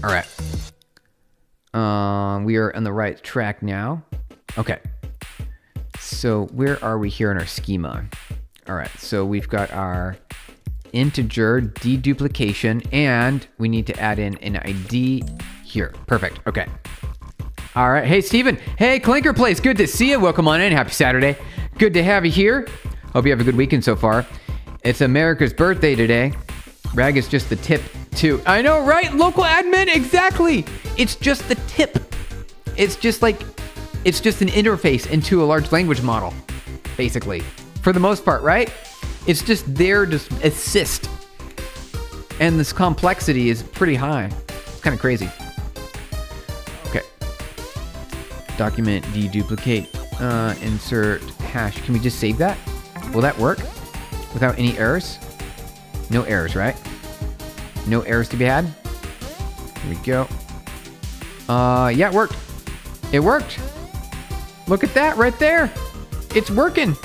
All right. We are on the right track now. Okay. So where are we here in our schema? All right. So we've got our integer deduplication, and we need to add in an ID here. Perfect. Okay. All right. Hey, Steven. Hey, Clinker Place. Good to see you. Welcome on in. Happy Saturday. Good to have you here. Hope you have a good weekend so far. It's America's birthday today. Rag is just the tip, too. I know, right? Local admin. Exactly. It's just the tip. It's just an interface into a large language model, basically. For the most part, right? It's just there to assist. And this complexity is pretty high. It's kind of crazy. Okay. Document deduplicate, insert hash. Can we just save that? Will that work without any errors? No errors, right? No errors to be had. Here we go. Yeah, it worked. It worked. Look at that right there. It's working.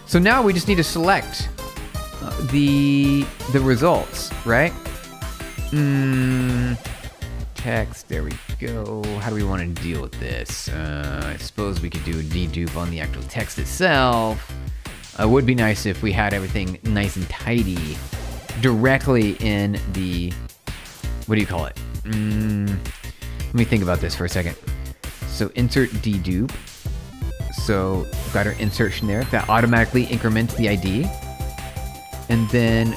So now we just need to select the results, right? Text, there we go. How do we want to deal with this? I suppose we could do a dedupe on the actual text itself. It would be nice if we had everything nice and tidy directly in the, what do you call it? Let me think about this for a second. So insert dedupe. So we've got our insertion there. That automatically increments the ID. And then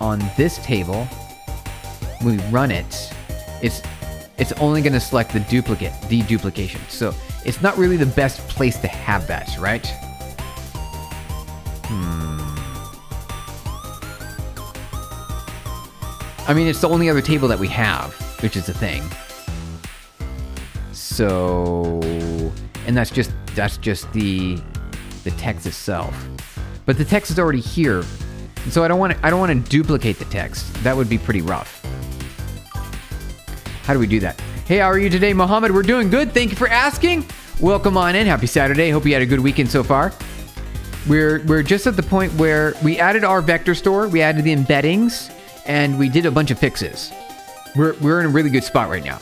on this table, when we run it, it's only going to select the deduplication. So it's not really the best place to have that, right? I mean, it's the only other table that we have, which is the thing. So, and that's just the text itself. But the text is already here, so I don't want to duplicate the text. That would be pretty rough. How do we do that? Hey, how are you today, Mohammed? We're doing good. Thank you for asking. Welcome on in. Happy Saturday. Hope you had a good weekend so far. We're just at the point where we added our vector store, we added the embeddings, and we did a bunch of fixes. We're in a really good spot right now.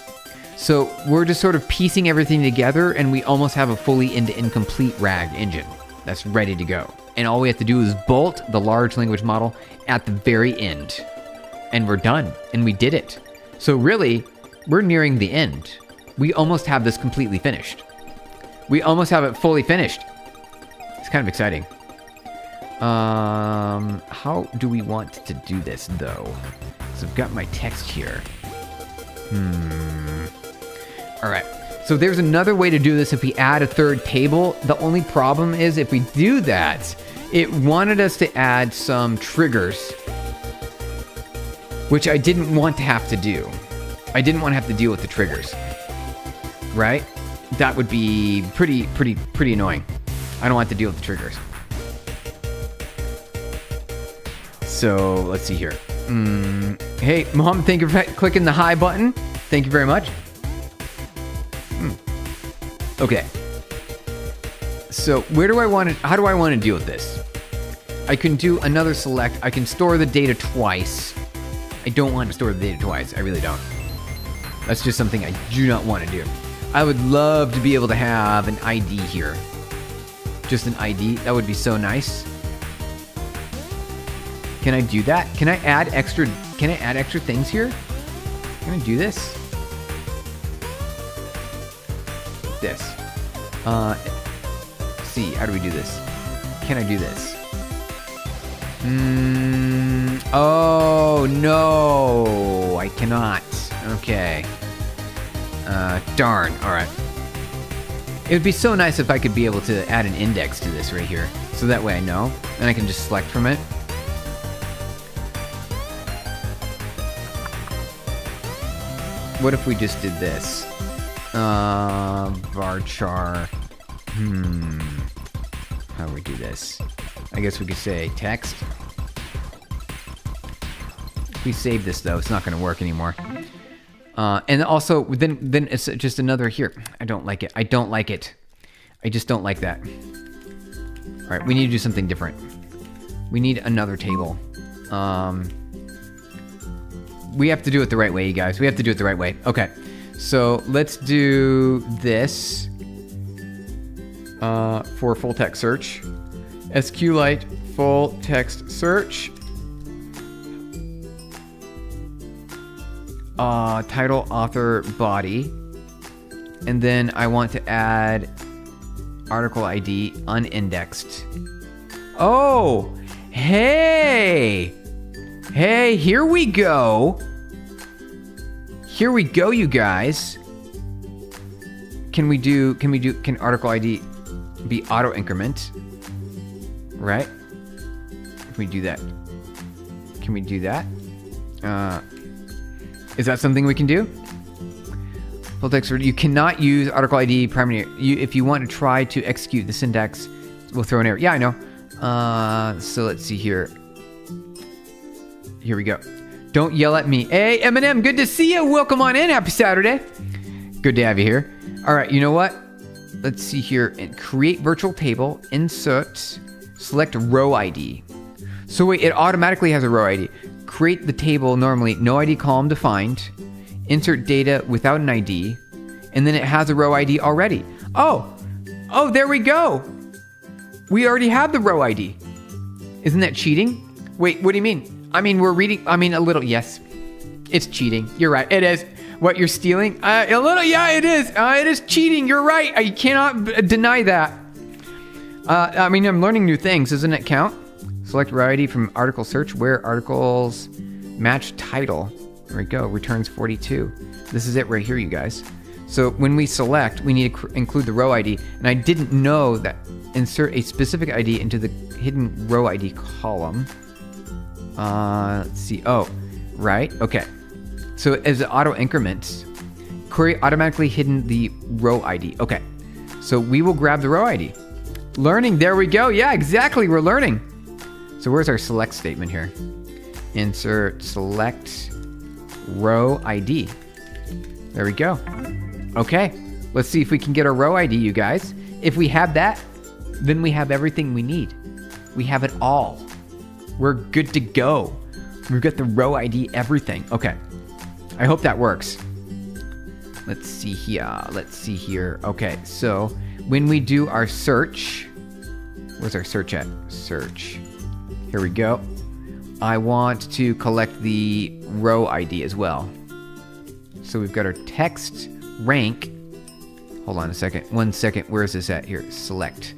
So we're just sort of piecing everything together, and we almost have a fully end-to-end complete RAG engine that's ready to go. And all we have to do is bolt the large language model at the very end. And we're done. And we did it. So really, we're nearing the end. We almost have this completely finished. We almost have it fully finished. It's kind of exciting. How do we want to do this, though? So I've got my text here. All right. So there's another way to do this if we add a third table. The only problem is if we do that, it wanted us to add some triggers, which I didn't want to have to do. I didn't want to have to deal with the triggers, right? That would be pretty annoying. I don't want to deal with the triggers. So let's see here. Hey, Mohammed, thank you for clicking the hi button. Thank you very much. Okay. So how do I want to deal with this? I can do another select. I can store the data twice. I don't want to store the data twice. I really don't. That's just something I do not want to do. I would love to be able to have an ID here. Just an ID. That would be so nice. Can I do that? Can I add extra things here? Can I do this? This. See, how do we do this? Can I do this? Oh, no. I cannot. Okay. Darn. All right. It would be so nice if I could be able to add an index to this right here. So that way I know. And I can just select from it. What if we just did this? Varchar. How do we do this? I guess we could say text. If we save this though, it's not going to work anymore. And also, then it's just another here. I don't like it. I don't like it. I just don't like that. All right, we need to do something different. We need another table. We have to do it the right way, you guys. We have to do it the right way. Okay, so let's do this for full text search. SQLite full text search. Title, author, body. And then I want to add article ID unindexed. Oh, hey. Hey, here we go. Here we go, you guys. Can article ID be auto increment? Right? If we do that. Can we do that? Is that something we can do? Full text. You cannot use article ID primary. If you want to try to execute the syntax, we'll throw an error. Yeah, I know. So let's see here. Here we go. Don't yell at me. Hey, Eminem, good to see you. Welcome on in. Happy Saturday. Good to have you here. All right, you know what? Let's see here. And create virtual table. Insert. Select row ID. So wait, it automatically has a row ID. Create the table normally. No ID column defined. Insert data without an ID. And then it has a row ID already. Oh, there we go. We already have the row ID. Isn't that cheating? Wait, what do you mean? I mean, we're reading, a little, yes. It's cheating. You're right. It is. What, you're stealing? A little, yeah, it is. It is cheating. You're right. I cannot deny that. I'm learning new things. Doesn't it count? Select row ID from article search where articles match title. There we go, returns 42. This is it right here, you guys. So when we select, we need to include the row ID. And I didn't know that insert a specific ID into the hidden row ID column. Let's see. Oh, right. Okay. So as it auto increments, query automatically hidden the row ID. Okay. So we will grab the row ID. Learning. There we go. Yeah, exactly. We're learning. So where's our select statement here? Insert select row ID. There we go. Okay. Let's see if we can get our row ID, you guys. If we have that, then we have everything we need. We have it all. We're good to go. We've got the row ID, everything. Okay. I hope that works. Let's see here. Let's see here. Okay, so when we do our search, where's our search at? Search. Here we go. I want to collect the row ID as well. So we've got our text rank. Hold on a second. 1 second. Where is this at? Here. Select.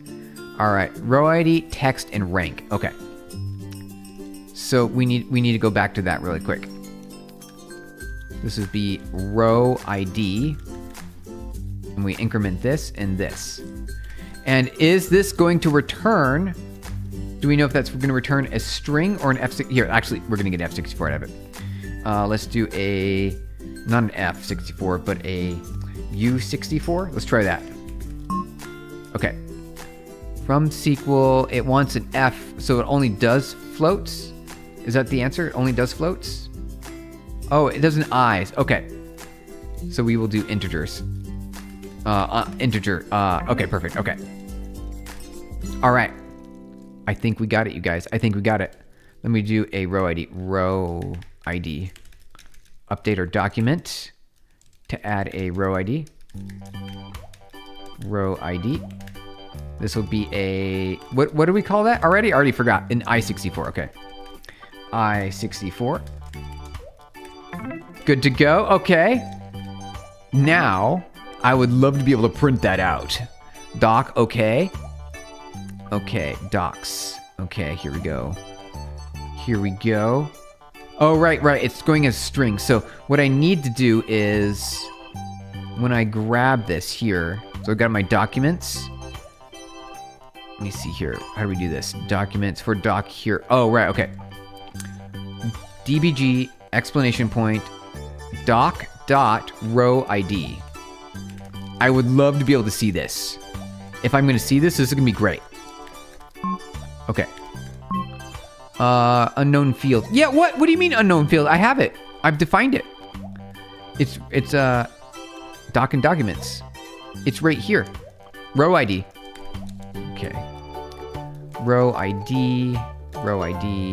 All right. Row ID, text, and rank. Okay. So we need to go back to that really quick. This would be row ID. And we increment this and this. And is this going to return? Do we know if that's going to return a string or an F6? Here, actually, we're going to get F64 out of it. Let's do a, not an F64, but a U64. Let's try that. Okay. From SQL, it wants an F, so it only does floats. Is that the answer? It only does floats? Oh, it does an I's. Okay. So we will do integers. Integer. Okay, perfect. Okay. All right. I think we got it, you guys. I think we got it. Let me do a row ID. Row ID. Update our document to add a row ID. Row ID. This will be a, what do we call that already? I already forgot. An I64. Okay. I64. Good to go. Okay. Now, I would love to be able to print that out. Doc, okay. Okay, docs. Okay, here we go. Here we go. Oh, right. It's going as string. So what I need to do is, when I grab this here, so I've got my documents. Let me see here. How do we do this? Documents for doc here. Oh, right. Okay. DBG explanation point doc dot row ID. I would love to be able to see this. If I'm going to see this, this is going to be great. Okay. Unknown field. Yeah, what? What do you mean unknown field? I have it. I've defined it. It's doc and documents. It's right here. Row ID. Okay. Row ID. Row ID.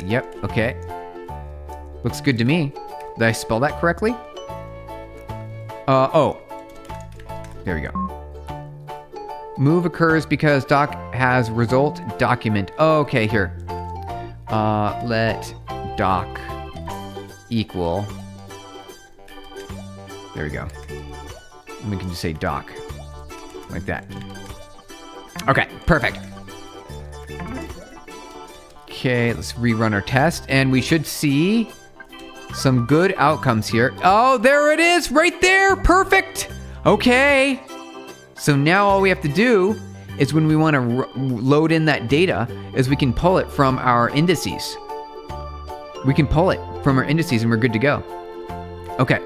Yep. Okay. Looks good to me. Did I spell that correctly? Oh. There we go. Move occurs because doc has result document. Oh, okay, here. Let doc equal. There we go. And we can just say doc. Like that. Okay, perfect. Okay, let's rerun our test. And we should see some good outcomes here. Oh, there it is, right there. Perfect. Okay. So now all we have to do is when we want to load in that data is we can pull it from our indices. We can pull it from our indices and we're good to go. Okay.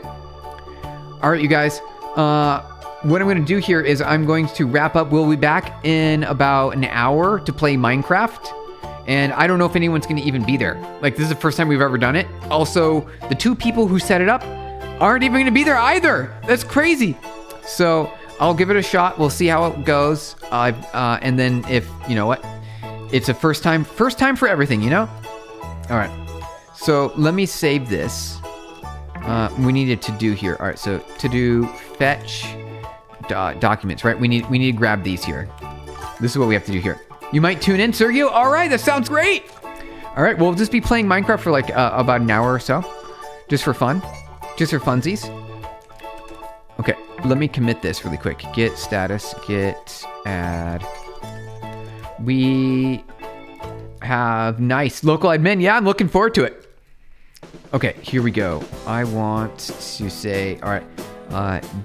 All right, you guys. What I'm going to do here is I'm going to wrap up. We'll be back in about an hour to play Minecraft. And I don't know if anyone's going to even be there. Like, this is the first time we've ever done it. Also, the 2 people who set it up aren't even going to be there either. That's crazy. So I'll give it a shot. We'll see how it goes. And then if, you know what, it's a first time for everything, you know? All right. So let me save this. We needed to do here. All right. So to do fetch documents, right? We need to grab these here. This is what we have to do here. You might tune in, Sergio. All right. That sounds great. All right. We'll just be playing Minecraft for like about an hour or so. Just for fun. Just for funsies. Okay, let me commit this really quick. Git status, git add. We have nice local admin. Yeah, I'm looking forward to it. Okay, here we go. I want to say, all right,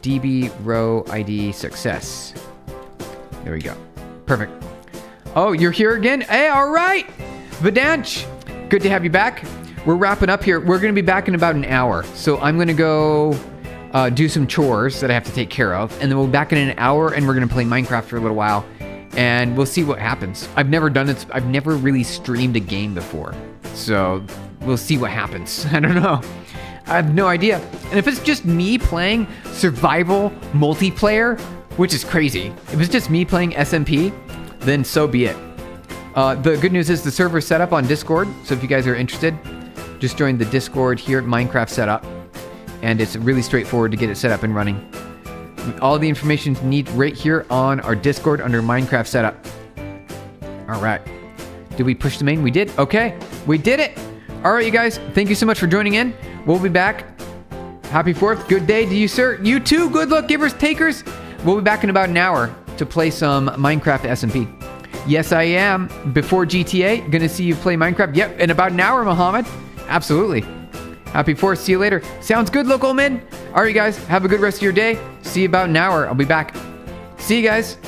DB row ID success. There we go. Perfect. Oh, you're here again? Hey, all right. Vedanch, good to have you back. We're wrapping up here. We're going to be back in about an hour. So I'm going to go do some chores that I have to take care of. And then we'll be back in an hour and we're going to play Minecraft for a little while. And we'll see what happens. I've never done it. I've never really streamed a game before. So we'll see what happens. I don't know. I have no idea. And if it's just me playing survival multiplayer, which is crazy. If it's just me playing SMP, then so be it. The good news is the server is set up on Discord. So if you guys are interested, just join the Discord here at Minecraft Setup. And it's really straightforward to get it set up and running. All the information you need right here on our Discord under Minecraft Setup. All right. Did we push the main? We did. Okay. We did it. All right, you guys. Thank you so much for joining in. We'll be back. Happy 4th. Good day to you, sir. You too. Good luck, givers, takers. We'll be back in about an hour to play some Minecraft SMP. Yes, I am. Before GTA. Gonna see you play Minecraft. Yep. In about an hour, Mohammed. Absolutely. Happy 4th. See you later. Sounds good, local men. All right, guys. Have a good rest of your day. See you about an hour. I'll be back. See you guys.